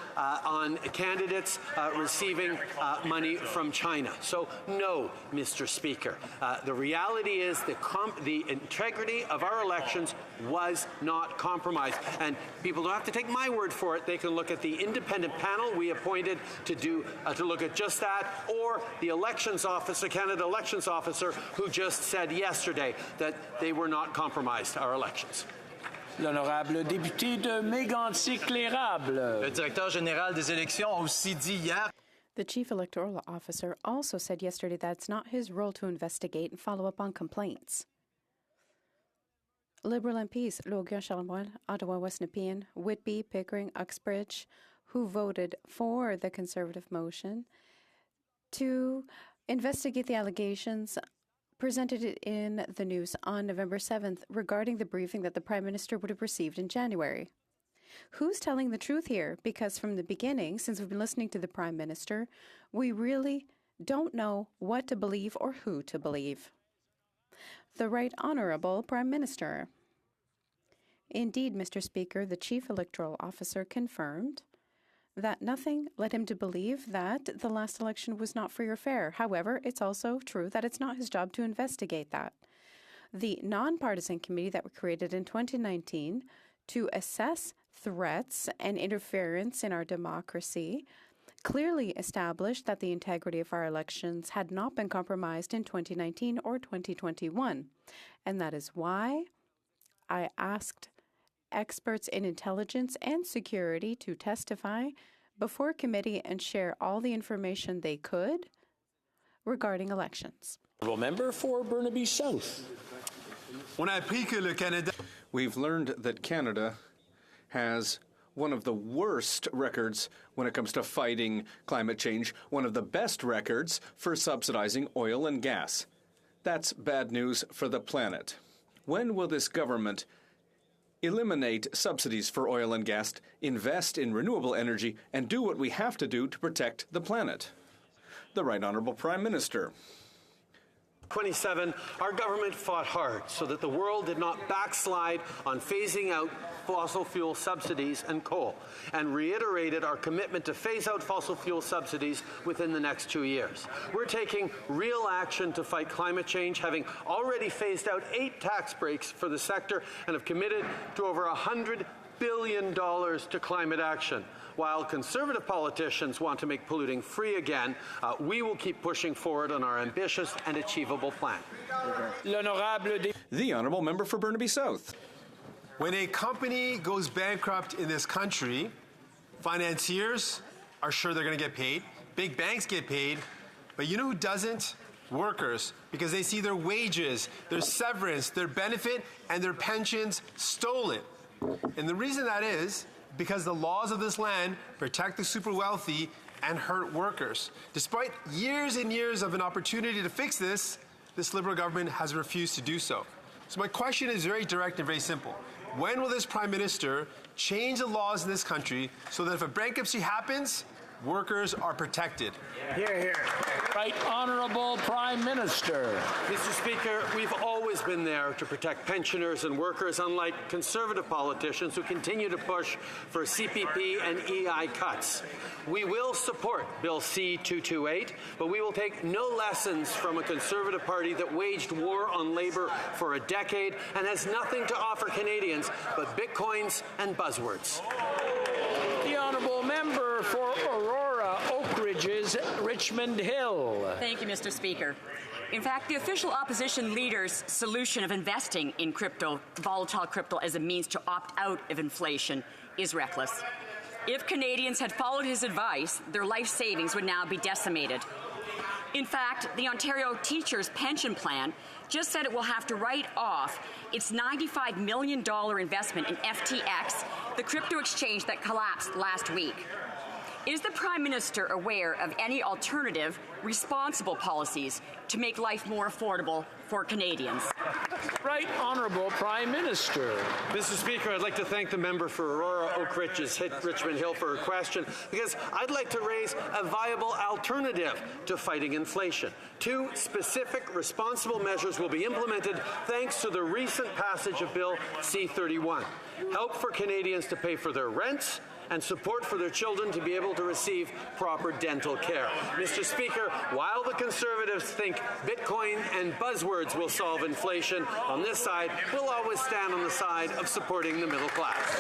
candidates receiving money from China. So, no, Mr. Speaker. The reality is the integrity of our elections was not compromised. And people don't have to take my word for it. They can look at the independent panel we appointed to look at just that, or the elections officer, Canada Elections Officer, who just said yesterday that they were not compromised, our elections. L'honorable député de Mégantic-L'Érable. Le directeur général des élections a aussi dit hier. The Chief Electoral Officer also said yesterday that it's not his role to investigate and follow up on complaints. Liberal MPs Logan, Charlebois, Ottawa, West Nepean, Whitby, Pickering, Uxbridge, who voted for the Conservative motion to investigate the allegations presented in the news on November 7th regarding the briefing that the Prime Minister would have received in January. Who's telling the truth here? Because from the beginning, since we've been listening to the Prime Minister, we really don't know what to believe or who to believe. The Right Honourable Prime Minister. Indeed, Mr. Speaker, the Chief Electoral Officer confirmed that nothing led him to believe that the last election was not free or fair. However, it's also true that it's not his job to investigate that. The nonpartisan committee that was created in 2019 to assess threats and interference in our democracy clearly established that the integrity of our elections had not been compromised in 2019 or 2021. And that is why I asked experts in intelligence and security to testify before committee and share all the information they could regarding elections. Honourable Member for Burnaby South. We've learned that Canada has one of the worst records when it comes to fighting climate change, one of the best records for subsidizing oil and gas. That's bad news for the planet. When will this government eliminate subsidies for oil and gas, invest in renewable energy, and do what we have to do to protect the planet? The Right Honourable Prime Minister. 27, our government fought hard so that the world did not backslide on phasing out fossil fuel subsidies and coal, and reiterated our commitment to phase out fossil fuel subsidies within the next 2 years. We're taking real action to fight climate change, having already phased out 8 tax breaks for the sector and have committed to over $100 billion to climate action. While Conservative politicians want to make polluting free again, we will keep pushing forward on our ambitious and achievable plan. The Honourable Member for Burnaby South. When a company goes bankrupt in this country, financiers are sure they're going to get paid. Big banks get paid, but you know who doesn't? Workers, because they see their wages, their severance, their benefit, and their pensions stolen. And the reason that is because the laws of this land protect the super wealthy and hurt workers. Despite years and years of an opportunity to fix this, this Liberal government has refused to do so. So my question is very direct and very simple. When will this Prime Minister change the laws in this country so that if a bankruptcy happens, workers are protected? Hear, hear. Right Honourable Prime Minister. Mr. Speaker, we've always been there to protect pensioners and workers, unlike Conservative politicians who continue to push for CPP and EI cuts. We will support Bill C-228, but we will take no lessons from a Conservative Party that waged war on Labour for a decade and has nothing to offer Canadians but bitcoins and buzzwords. The Honourable Member for Aurora, Oak Ridges, Richmond Hill. Thank you, Mr. Speaker. In fact, the official opposition leader's solution of investing in crypto, volatile crypto, as a means to opt out of inflation is reckless. If Canadians had followed his advice, their life savings would now be decimated. In fact, the Ontario Teachers' Pension Plan just said it will have to write off its $95 million investment in FTX, the crypto exchange that collapsed last week. Is the Prime Minister aware of any alternative, responsible policies to make life more affordable for Canadians? Right Honourable Prime Minister. Mr. Speaker, I'd like to thank the member for Aurora, Oak Ridges, Richmond Hill for her question, because I'd like to raise a viable alternative to fighting inflation. 2 specific responsible measures will be implemented thanks to the recent passage of Bill C-31. Help for Canadians to pay for their rents and support for their children to be able to receive proper dental care. Mr. Speaker, while the Conservatives think Bitcoin and buzzwords will solve inflation, on this side, we'll always stand on the side of supporting the middle class.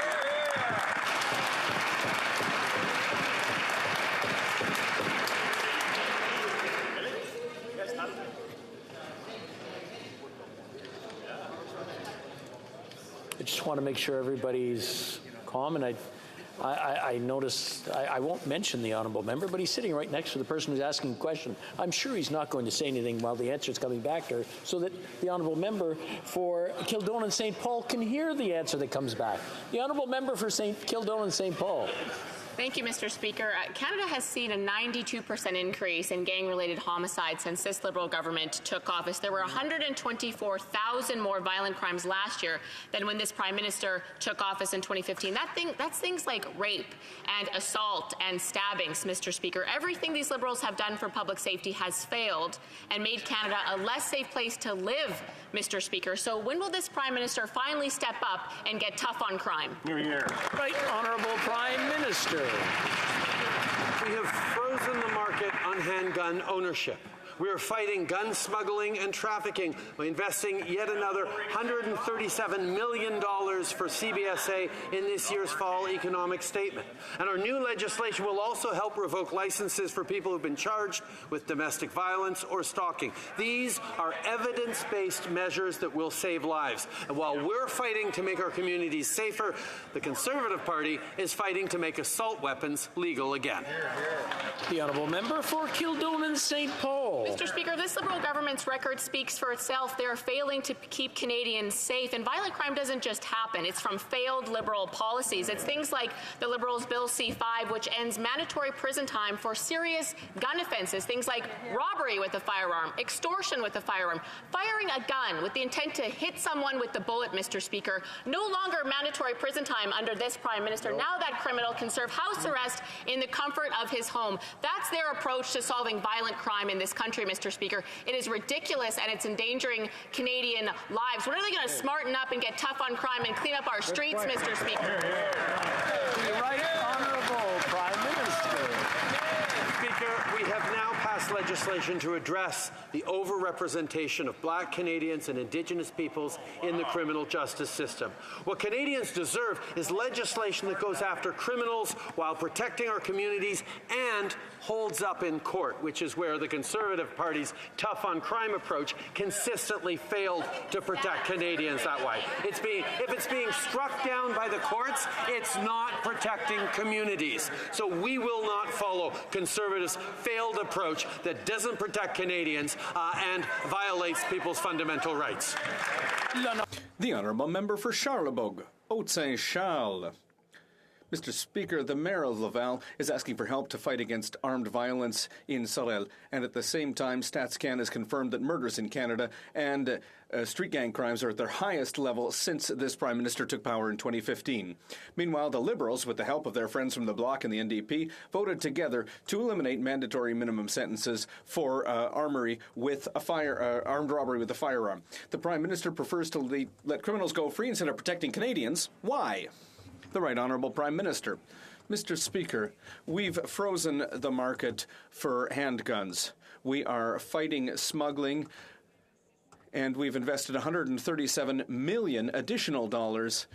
I just want to make sure everybody's calm, and I noticed, I won't mention the Honourable Member, but he's sitting right next to the person who's asking a question. I'm sure he's not going to say anything while the answer is coming back to her, so that the Honourable Member for Kildonan and St. Paul can hear the answer that comes back. The Honourable Member for Kildonan and St. Paul. Thank you, Mr. Speaker. Canada has seen a 92% increase in gang-related homicides since this Liberal government took office. There were 124,000 more violent crimes last year than when this Prime Minister took office in 2015. That's things like rape and assault and stabbings, Mr. Speaker. Everything these Liberals have done for public safety has failed and made Canada a less safe place to live, Mr. Speaker. So when will this Prime Minister finally step up and get tough on crime? Hear, hear. Right Honourable Prime Minister. We have frozen the market on handgun ownership. We are fighting gun smuggling and trafficking by investing yet another $137 million for CBSA in this year's fall economic statement. And our new legislation will also help revoke licenses for people who've been charged with domestic violence or stalking. These are evidence-based measures that will save lives. And while we're fighting to make our communities safer, the Conservative Party is fighting to make assault weapons legal again. The Honourable Member for Kildonan St. Paul. Mr. Speaker, this Liberal government's record speaks for itself. They are failing to keep Canadians safe, and violent crime doesn't just happen. It's from failed Liberal policies. It's things like the Liberals' Bill C-5, which ends mandatory prison time for serious gun offences, things like robbery with a firearm, extortion with a firearm, firing a gun with the intent to hit someone with the bullet, Mr. Speaker. No longer mandatory prison time under this Prime Minister. Now that criminal can serve house arrest in the comfort of his home. That's their approach to solving violent crime in this country, Mr. Speaker. It is ridiculous, and it's endangering Canadian lives. When are they going to smarten up and get tough on crime and clean up our streets, Mr. Speaker? The Right Honourable Prime Minister. Speaker, we have now passed legislation legislation to address the overrepresentation of Black Canadians and Indigenous peoples in the criminal justice system. What Canadians deserve is legislation that goes after criminals while protecting our communities and holds up in court, which is where the Conservative Party's tough on crime approach consistently failed to protect Canadians that way. If it's being struck down by the courts, it's not protecting communities. So we will not follow Conservatives' failed approach that doesn't protect Canadians and violates people's fundamental rights. The Honourable Member for Charlebourg, Haute-Saint-Charles. Mr. Speaker, the Mayor of Laval is asking for help to fight against armed violence in Sorel, and at the same time, StatsCan has confirmed that murders in Canada and street gang crimes are at their highest level since this Prime Minister took power in 2015. Meanwhile, the Liberals, with the help of their friends from the Bloc and the NDP, voted together to eliminate mandatory minimum sentences for armed robbery with a firearm. The Prime Minister prefers to let criminals go free instead of protecting Canadians. Why? The Right Honourable Prime Minister. Mr. Speaker, we've frozen the market for handguns. We are fighting smuggling, and we've invested $137 million additional dollars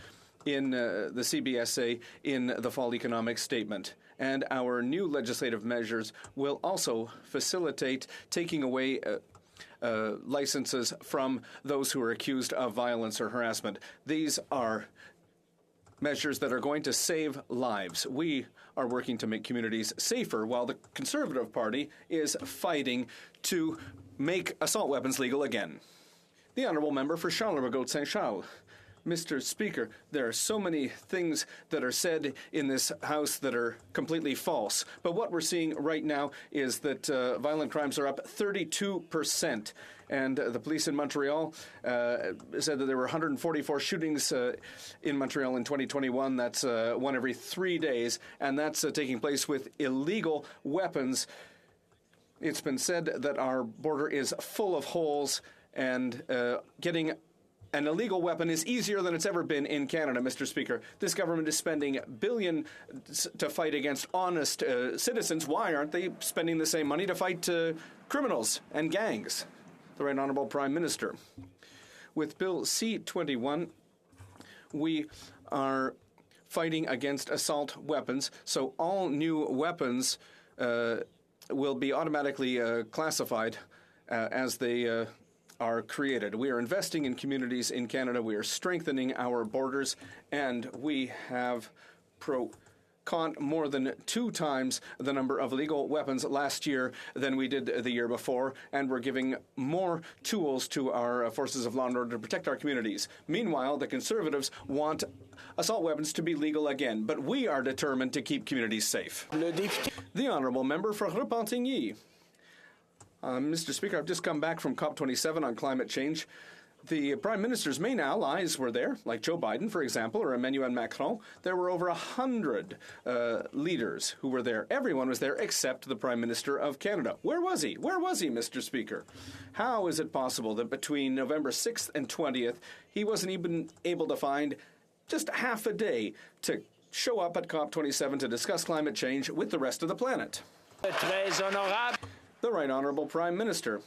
in the CBSA in the fall economic statement. And our new legislative measures will also facilitate taking away licenses from those who are accused of violence or harassment. These are measures that are going to save lives. We are working to make communities safer, while the Conservative Party is fighting to make assault weapons legal again. The Honourable Member for Charlebourg-Saint-Charles. Mr. Speaker, there are so many things that are said in this House that are completely false. But what we're seeing right now is that violent crimes are up 32%. And the police in Montreal said that there were 144 shootings in Montreal in 2021. That's one every 3 days. And that's taking place with illegal weapons. It's been said that our border is full of holes, and getting an illegal weapon is easier than it's ever been in Canada, Mr. Speaker. This government is spending billions to fight against honest citizens. Why aren't they spending the same money to fight criminals and gangs? The Right Honourable Prime Minister. With Bill C-21, we are fighting against assault weapons, so all new weapons will be automatically classified as they are created. We are investing in communities in Canada. We are strengthening our borders, and we have caught more than 2 times the number of illegal weapons last year than we did the year before, and we're giving more tools to our forces of law and order to protect our communities. Meanwhile, the Conservatives want assault weapons to be legal again, but we are determined to keep communities safe. The Honourable Member for Repentigny. Mr. Speaker, I've just come back from COP27 on climate change. The Prime Minister's main allies were there, like Joe Biden, for example, or Emmanuel Macron. There were over 100 leaders who were there. Everyone was there except the Prime Minister of Canada. Where was he? Where was he, Mr. Speaker? How is it possible that between November 6th and 20th, he wasn't even able to find just half a day to show up at COP27 to discuss climate change with the rest of the planet? The Right Honourable Prime Minister.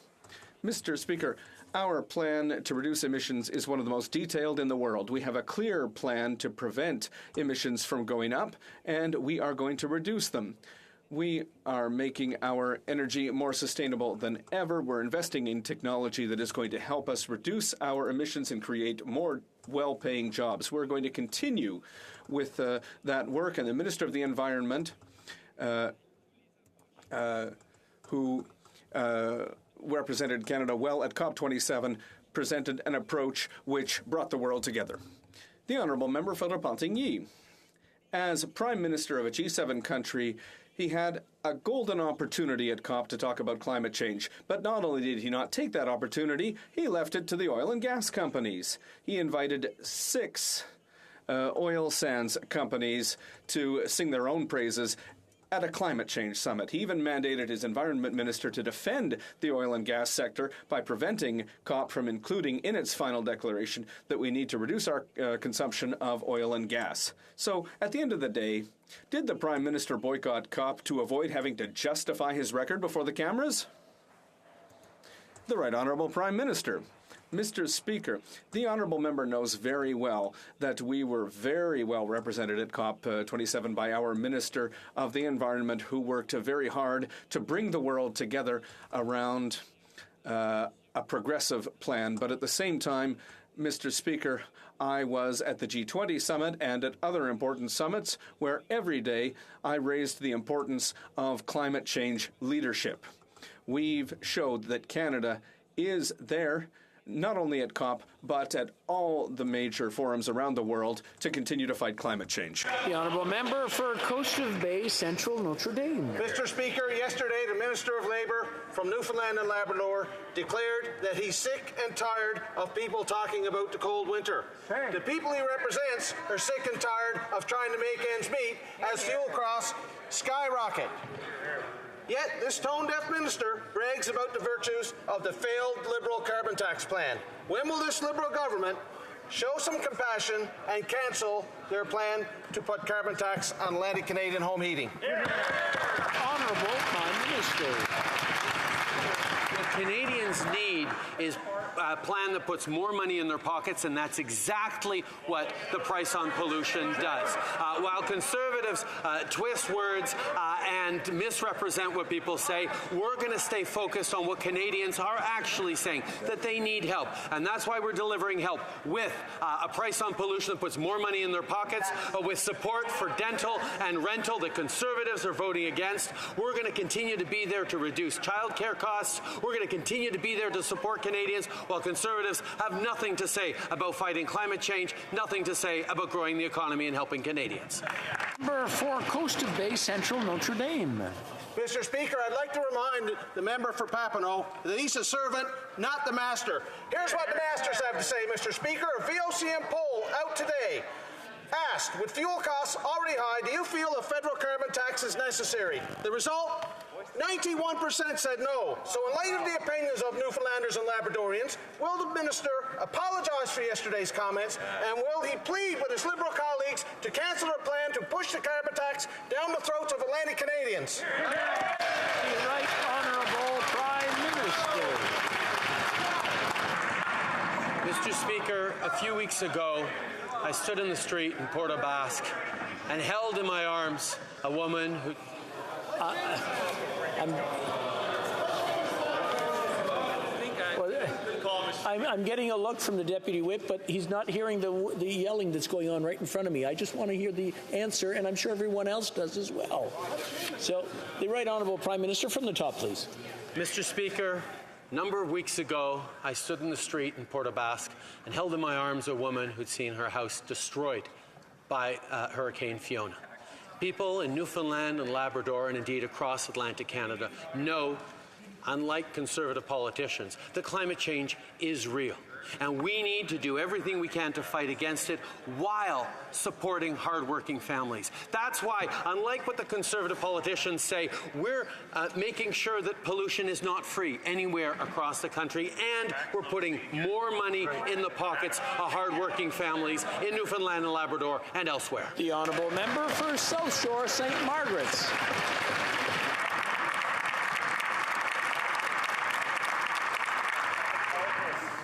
Mr. Speaker, our plan to reduce emissions is one of the most detailed in the world. We have a clear plan to prevent emissions from going up, and we are going to reduce them. We are making our energy more sustainable than ever. We're investing in technology that is going to help us reduce our emissions and create more well-paying jobs. We're going to continue with that work, and the Minister of the Environment, who represented Canada well at COP27, presented an approach which brought the world together. The Honourable Member for Repentigny. As Prime Minister of a G7 country, he had a golden opportunity at COP to talk about climate change. But not only did he not take that opportunity, he left it to the oil and gas companies. He invited 6 oil sands companies to sing their own praises at a climate change summit. He even mandated his environment minister to defend the oil and gas sector by preventing COP from including in its final declaration that we need to reduce our consumption of oil and gas. So, at the end of the day, did the Prime Minister boycott COP to avoid having to justify his record before the cameras? The Right Honourable Prime Minister. Mr. Speaker, the honourable member knows very well that we were very well represented at COP27 by our Minister of the Environment, who worked very hard to bring the world together around a progressive plan. But at the same time, Mr. Speaker, I was at the G20 summit and at other important summits where every day I raised the importance of climate change leadership. We've showed that Canada is there, not only at COP, but at all the major forums around the world to continue to fight climate change. The honourable member for Coast of Bay Central Notre Dame. Mr. Speaker, yesterday the Minister of Labour from Newfoundland and Labrador declared that he's sick and tired of people talking about the cold winter. The people he represents are sick and tired of trying to make ends meet as fuel costs skyrocket. Yet this tone-deaf minister brags about the virtues of the failed Liberal carbon tax plan. When will this Liberal government show some compassion and cancel their plan to put carbon tax on Atlantic Canadian home heating? Honourable Prime Minister. What Canadians need is a plan that puts more money in their pockets, and that's exactly what the price on pollution does. While Conservatives twist words and misrepresent what people say, we're going to stay focused on what Canadians are actually saying, that they need help. And that's why we're delivering help with a price on pollution that puts more money in their pockets, with support for dental and rental that Conservatives are voting against. We're going to continue to be there to reduce childcare costs. We're going to continue to be there to support Canadians, while Conservatives have nothing to say about fighting climate change, nothing to say about growing the economy and helping Canadians. Member for Coast of Bay Central Notre Dame. Mr. Speaker, I'd like to remind the member for Papineau that he's a servant, not the master. Here's what the masters have to say, Mr. Speaker. A VOCM poll out today asked, with fuel costs already high, do you feel a federal carbon tax is necessary? The result? 91% said no. So in light of the opinions of Newfoundlanders and Labradorians, will the minister apologize for yesterday's comments, and will he plead with his Liberal colleagues to cancel their plan to push the carbon tax down the throats of Atlantic Canadians? The Right Honourable Prime Minister. Mr. Speaker, a few weeks ago, I stood in the street in Port aux Basques and held in my arms a woman who... I'm getting a look from the Deputy Whip, but he's not hearing the yelling that's going on right in front of me. I just want to hear the answer, and I'm sure everyone else does as well. So, the Right Honourable Prime Minister, from the top, please. Mr. Speaker, a number of weeks ago, I stood in the street in Port aux Basques and held in my arms a woman who'd seen her house destroyed by Hurricane Fiona. People in Newfoundland and Labrador, and indeed across Atlantic Canada, know, unlike Conservative politicians, that climate change is real. And we need to do everything we can to fight against it while supporting hardworking families. That's why, unlike what the Conservative politicians say, we're making sure that pollution is not free anywhere across the country, and we're putting more money in the pockets of hardworking families in Newfoundland and Labrador and elsewhere. The Honourable Member for South Shore St. Margaret's.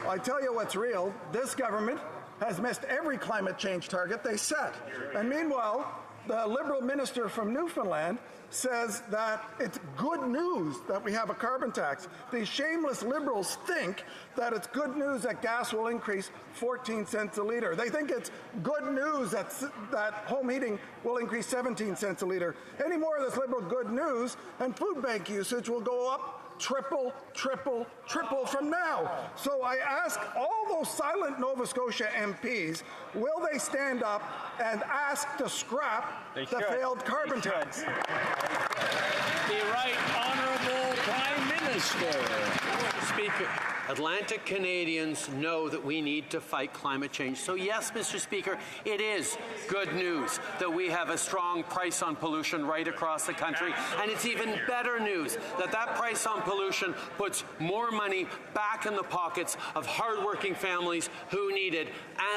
I tell you what's real. This government has missed every climate change target they set. And meanwhile, the Liberal minister from Newfoundland says that it's good news that we have a carbon tax. These shameless Liberals think that it's good news that gas will increase 14 cents a litre. They think it's good news that home heating will increase 17 cents a litre. Any more of this Liberal good news, and food bank usage will go up triple from now. So I ask all those silent Nova Scotia MPs, will they stand up and ask to scrap the failed carbon tax? The Right Honourable Prime Minister. Speaker, Atlantic Canadians know that we need to fight climate change. So yes, Mr. Speaker, it is good news that we have a strong price on pollution right across the country. And it's even better news that that price on pollution puts more money back in the pockets of hardworking families who need it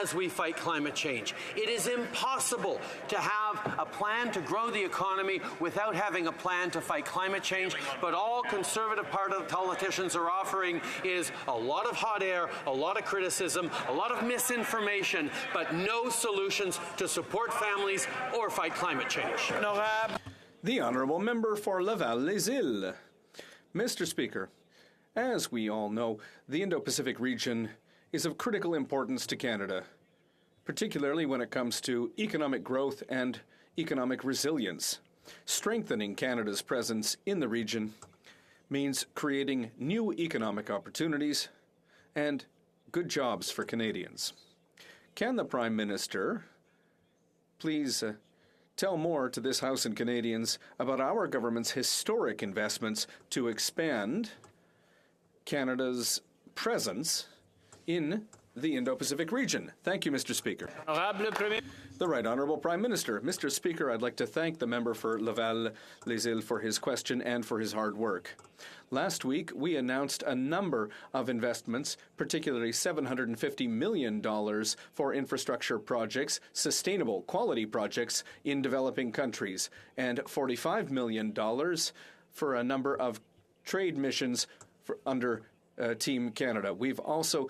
as we fight climate change. It is impossible to have have a plan to grow the economy without having a plan to fight climate change, but all Conservative politicians are offering is a lot of hot air, a lot of criticism, a lot of misinformation, but no solutions to support families or fight climate change. The Honourable Member for Laval-Les-Îles. Mr. Speaker, as we all know, the Indo-Pacific region is of critical importance to Canada, particularly when it comes to economic growth and economic resilience. Strengthening Canada's presence in the region means creating new economic opportunities and good jobs for Canadians. Can the Prime Minister please tell more to this House and Canadians about our government's historic investments to expand Canada's presence in the Indo-Pacific region? Thank you, Mr. Speaker. The Right Honourable Prime Minister. Mr. Speaker, I'd like to thank the member for Laval-Les-Îles for his question and for his hard work. Last week, we announced a number of investments, particularly $750 million for infrastructure projects, sustainable quality projects in developing countries, and $45 million for a number of trade missions under Team Canada. We've also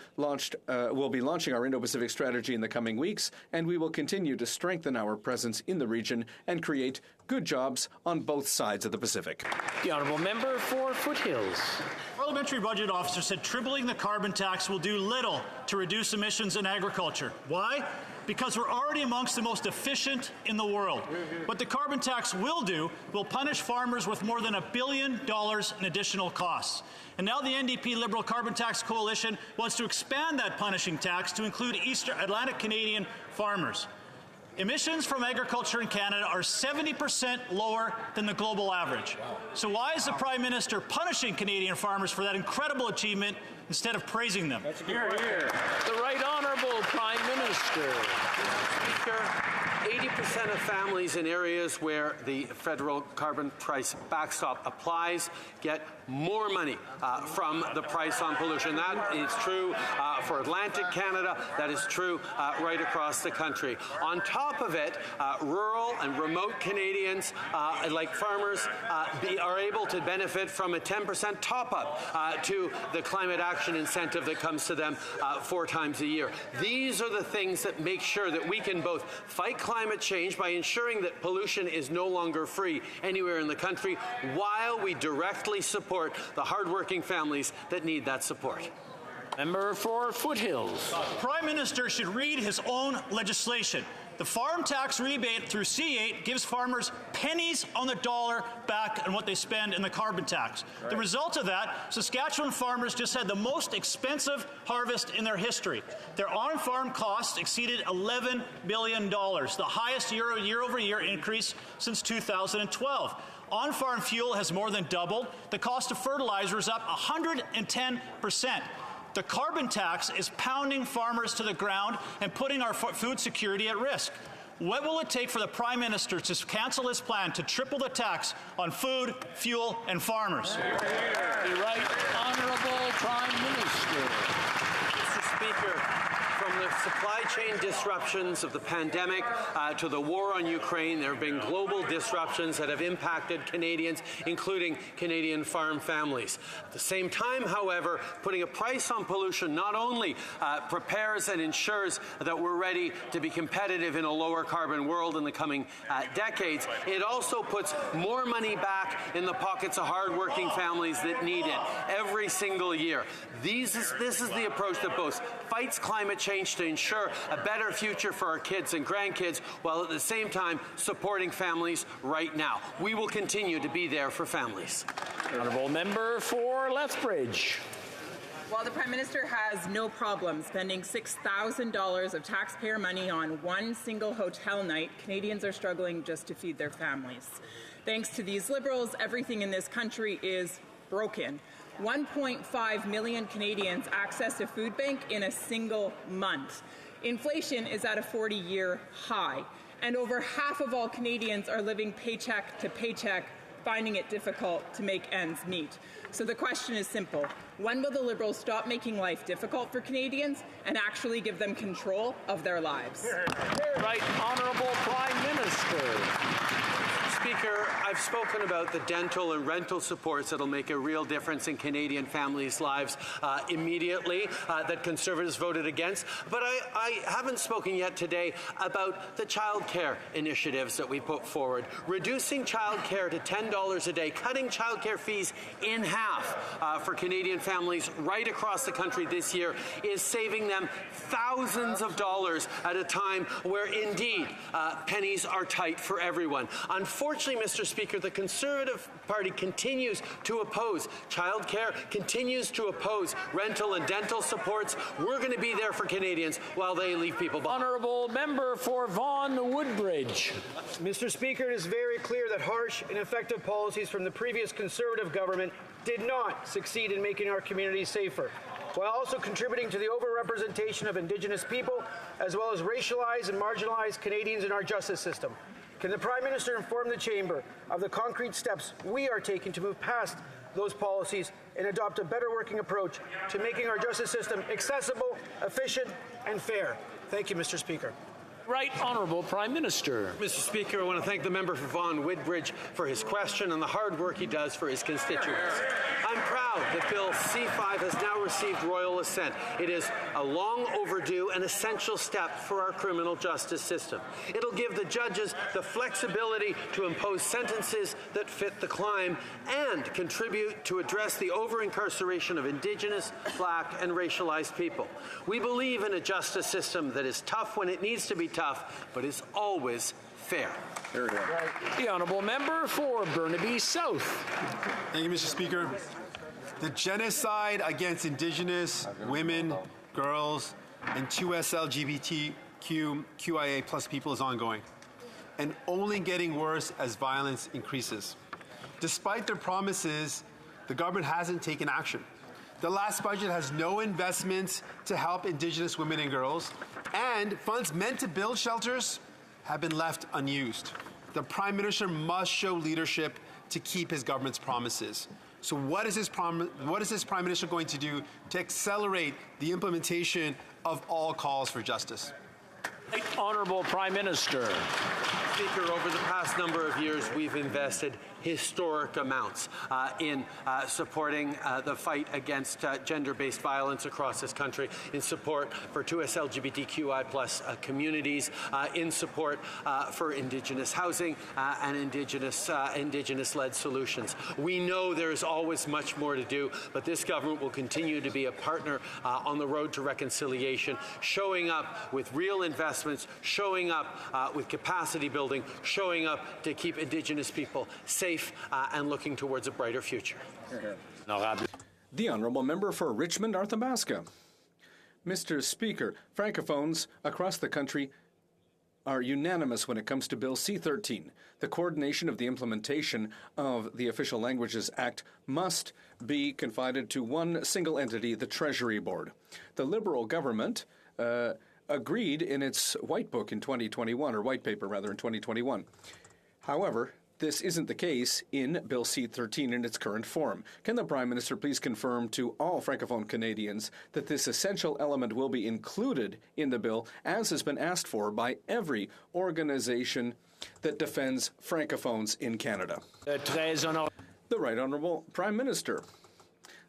we'll be launching our Indo-Pacific strategy in the coming weeks, and we will continue to strengthen our presence in the region and create good jobs on both sides of the Pacific. The Honourable Member for Foothills. Parliamentary Budget Officer said tripling the carbon tax will do little to reduce emissions in agriculture. Why? Because we're already amongst the most efficient in the world. What the carbon tax will do will punish farmers with more than $1 billion in additional costs. And now the NDP Liberal Carbon Tax Coalition wants to expand that punishing tax to include Eastern Atlantic Canadian farmers. Emissions from agriculture in Canada are 70% lower than the global average. So why is the Prime Minister punishing Canadian farmers for that incredible achievement instead of praising them? Hear, hear. The Right Honourable Prime Minister. Speaker, 80% of families in areas where the federal carbon price backstop applies get more money from the price on pollution. That is true for Atlantic Canada. That is true right across the country. On top of it, rural and remote Canadians, like farmers, are able to benefit from a 10% top-up to the climate action incentive that comes to them 4 times a year. These are the things that make sure that we can both fight climate change by ensuring that pollution is no longer free anywhere in the country, while we directly support the hardworking families that need that support. Member for Foothills. The Prime Minister should read his own legislation. The farm tax rebate through C8 gives farmers pennies on the dollar back on what they spend in the carbon tax. Right. The result of that, Saskatchewan farmers just had the most expensive harvest in their history. Their on-farm costs exceeded $11 billion, the highest year-over-year increase since 2012. On-farm fuel has more than doubled. The cost of fertilizer is up 110%. The carbon tax is pounding farmers to the ground and putting our food security at risk. What will it take for the Prime Minister to cancel his plan to triple the tax on food, fuel, and farmers? The Right Honourable Prime Minister. Mr. Speaker, from the supply chain disruptions of the pandemic to the war on Ukraine, there have been global disruptions that have impacted Canadians, including Canadian farm families. At the same time, however, putting a price on pollution not only prepares and ensures that we're ready to be competitive in a lower carbon world in the coming decades, it also puts more money back in the pockets of hardworking families that need it every single year. This is the approach that both fights climate change to ensure a better future for our kids and grandkids, while at the same time supporting families right now. We will continue to be there for families. Honourable Member for Lethbridge. While the Prime Minister has no problem spending $6,000 of taxpayer money on one single hotel night, Canadians are struggling just to feed their families. Thanks to these Liberals, everything in this country is broken. 1.5 million Canadians access a food bank in a single month. Inflation is at a 40-year high, and over half of all Canadians are living paycheck to paycheck finding it difficult to make ends meet. So the question is simple. When will the Liberals stop making life difficult for Canadians and actually give them control of their lives? Right Honourable Prime Minister. Speaker, I've spoken about the dental and rental supports that'll make a real difference in Canadian families' lives immediately that Conservatives voted against. But I haven't spoken yet today about the childcare initiatives that we put forward. Reducing childcare to $10 a day, cutting childcare fees in half for Canadian families right across the country this year is saving them thousands of dollars at a time where indeed pennies are tight for everyone. Unfortunately, Mr. Speaker, the Conservative Party continues to oppose childcare, continues to oppose rental and dental supports. We're going to be there for Canadians while they leave people behind. Honourable Member for Vaughan Woodbridge. Mr. Speaker, it is very clear that harsh, ineffective policies from the previous Conservative government did not succeed in making our communities safer, while also contributing to the overrepresentation of Indigenous people, as well as racialized and marginalized Canadians in our justice system. Can the Prime Minister inform the Chamber of the concrete steps we are taking to move past those policies and adopt a better working approach to making our justice system accessible, efficient, and fair? Thank you, Mr. Speaker. Right Honourable Prime Minister. Mr. Speaker, I want to thank the member for Vaughan Woodbridge for his question and the hard work he does for his constituents. I'm proud that Bill C-5 has now received royal assent. It is a long overdue and essential step for our criminal justice system. It'll give the judges the flexibility to impose sentences that fit the crime and contribute to address the over-incarceration of Indigenous, Black, and racialized people. We believe in a justice system that is tough when it needs to be tough, but is always fair. The Honourable Member for Burnaby South. Thank you, Mr. Speaker. The genocide against Indigenous women, girls, and 2S LGBTQIA plus people is ongoing and only getting worse as violence increases. Despite their promises, the government hasn't taken action. The last budget has no investments to help Indigenous women and girls, and funds meant to build shelters have been left unused. The Prime Minister must show leadership to keep his government's promises. So what is this Prime Minister going to do to accelerate the implementation of all calls for justice? Honourable Prime Minister. Speaker, over the past number of years, we've invested historic amounts in supporting the fight against gender-based violence across this country, in support for 2S LGBTQI plus communities, in support for Indigenous housing and Indigenous-led solutions. We know there is always much more to do, but this government will continue to be a partner on the road to reconciliation, showing up with real investments, showing up with capacity building, showing up to keep Indigenous people safe and looking towards a brighter future. The Honourable Member for Richmond Arthabaska. Mr. Speaker, Francophones across the country are unanimous when it comes to Bill C-13. The coordination of the implementation of the Official Languages Act must be confided to one single entity, the Treasury Board. The Liberal government agreed in its white book in 2021, or white paper rather, in 2021. However, this isn't the case in Bill C-13 in its current form. Can the Prime Minister please confirm to all Francophone Canadians that this essential element will be included in the bill, as has been asked for by every organization that defends Francophones in Canada? The Right Honourable Prime Minister.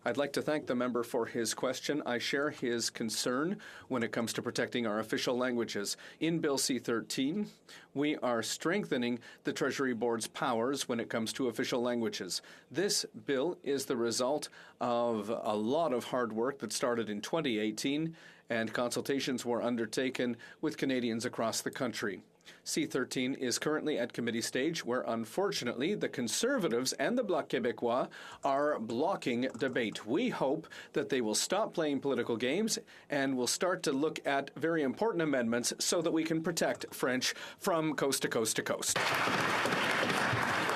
I'd like to thank the member for his question. I share his concern when it comes to protecting our official languages. In Bill C-13, we are strengthening the Treasury Board's powers when it comes to official languages. This bill is the result of a lot of hard work that started in 2018, and consultations were undertaken with Canadians across the country. C-13 is currently at committee stage, where unfortunately the Conservatives and the Bloc Québécois are blocking debate. We hope that they will stop playing political games and will start to look at very important amendments so that we can protect French from coast to coast to coast.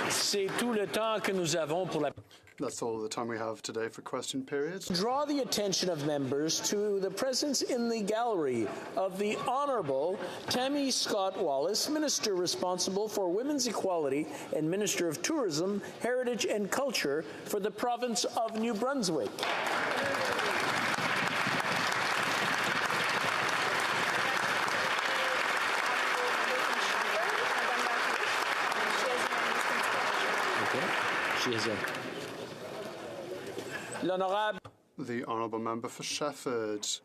C'est tout le temps que nous avons pour la... That's all the time we have today for question period. Draw the attention of members to the presence in the gallery of the Honourable Tammy Scott Wallace, Minister responsible for Women's Equality and Minister of Tourism, Heritage and Culture for the province of New Brunswick. The Honourable Member for Shefford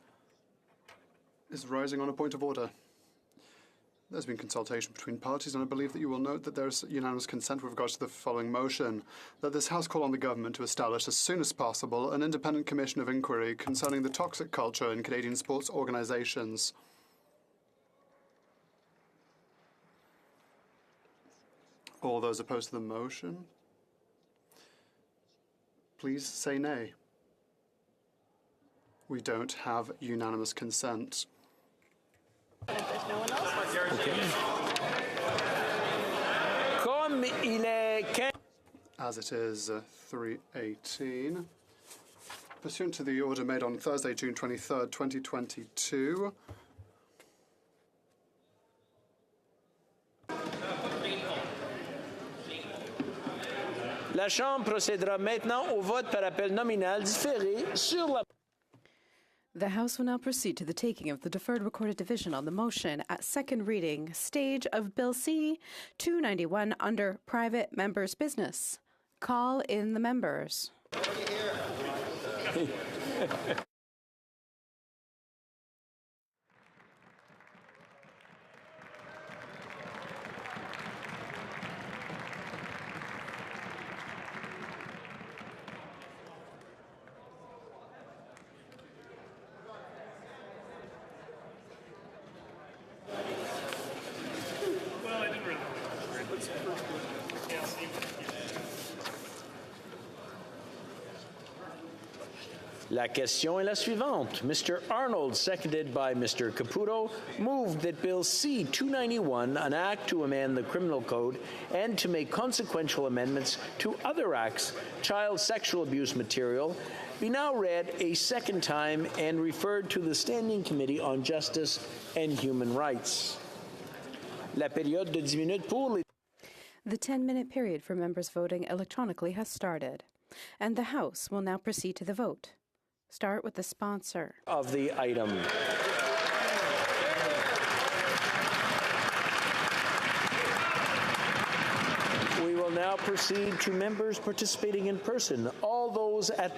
is rising on a point of order. There's been consultation between parties, and I believe that you will note that there is unanimous consent with regards to the following motion, that this House call on the government to establish as soon as possible an independent commission of inquiry concerning the toxic culture in Canadian sports organisations. All those opposed to the motion, please say nay. We don't have unanimous consent. Okay. As it is 3:18, pursuant to the order made on Thursday, June 23rd, 2022, La Chambre procédera maintenant au vote par appel nominal différé sur la... The House will now proceed to the taking of the deferred recorded division on the motion at second reading stage of Bill C-291 under private members' business. Call in the members. La question est la suivante. Mr. Arnold, seconded by Mr. Caputo, moved that Bill C-291, an act to amend the criminal code and to make consequential amendments to other acts, child sexual abuse material, be now read a second time and referred to the Standing Committee on Justice and Human Rights. La période de 10 minutes pour les... The 10-minute period for members voting electronically has started, and the House will now proceed to the vote. Start with the sponsor of the item. We will now proceed to members participating in person. All those at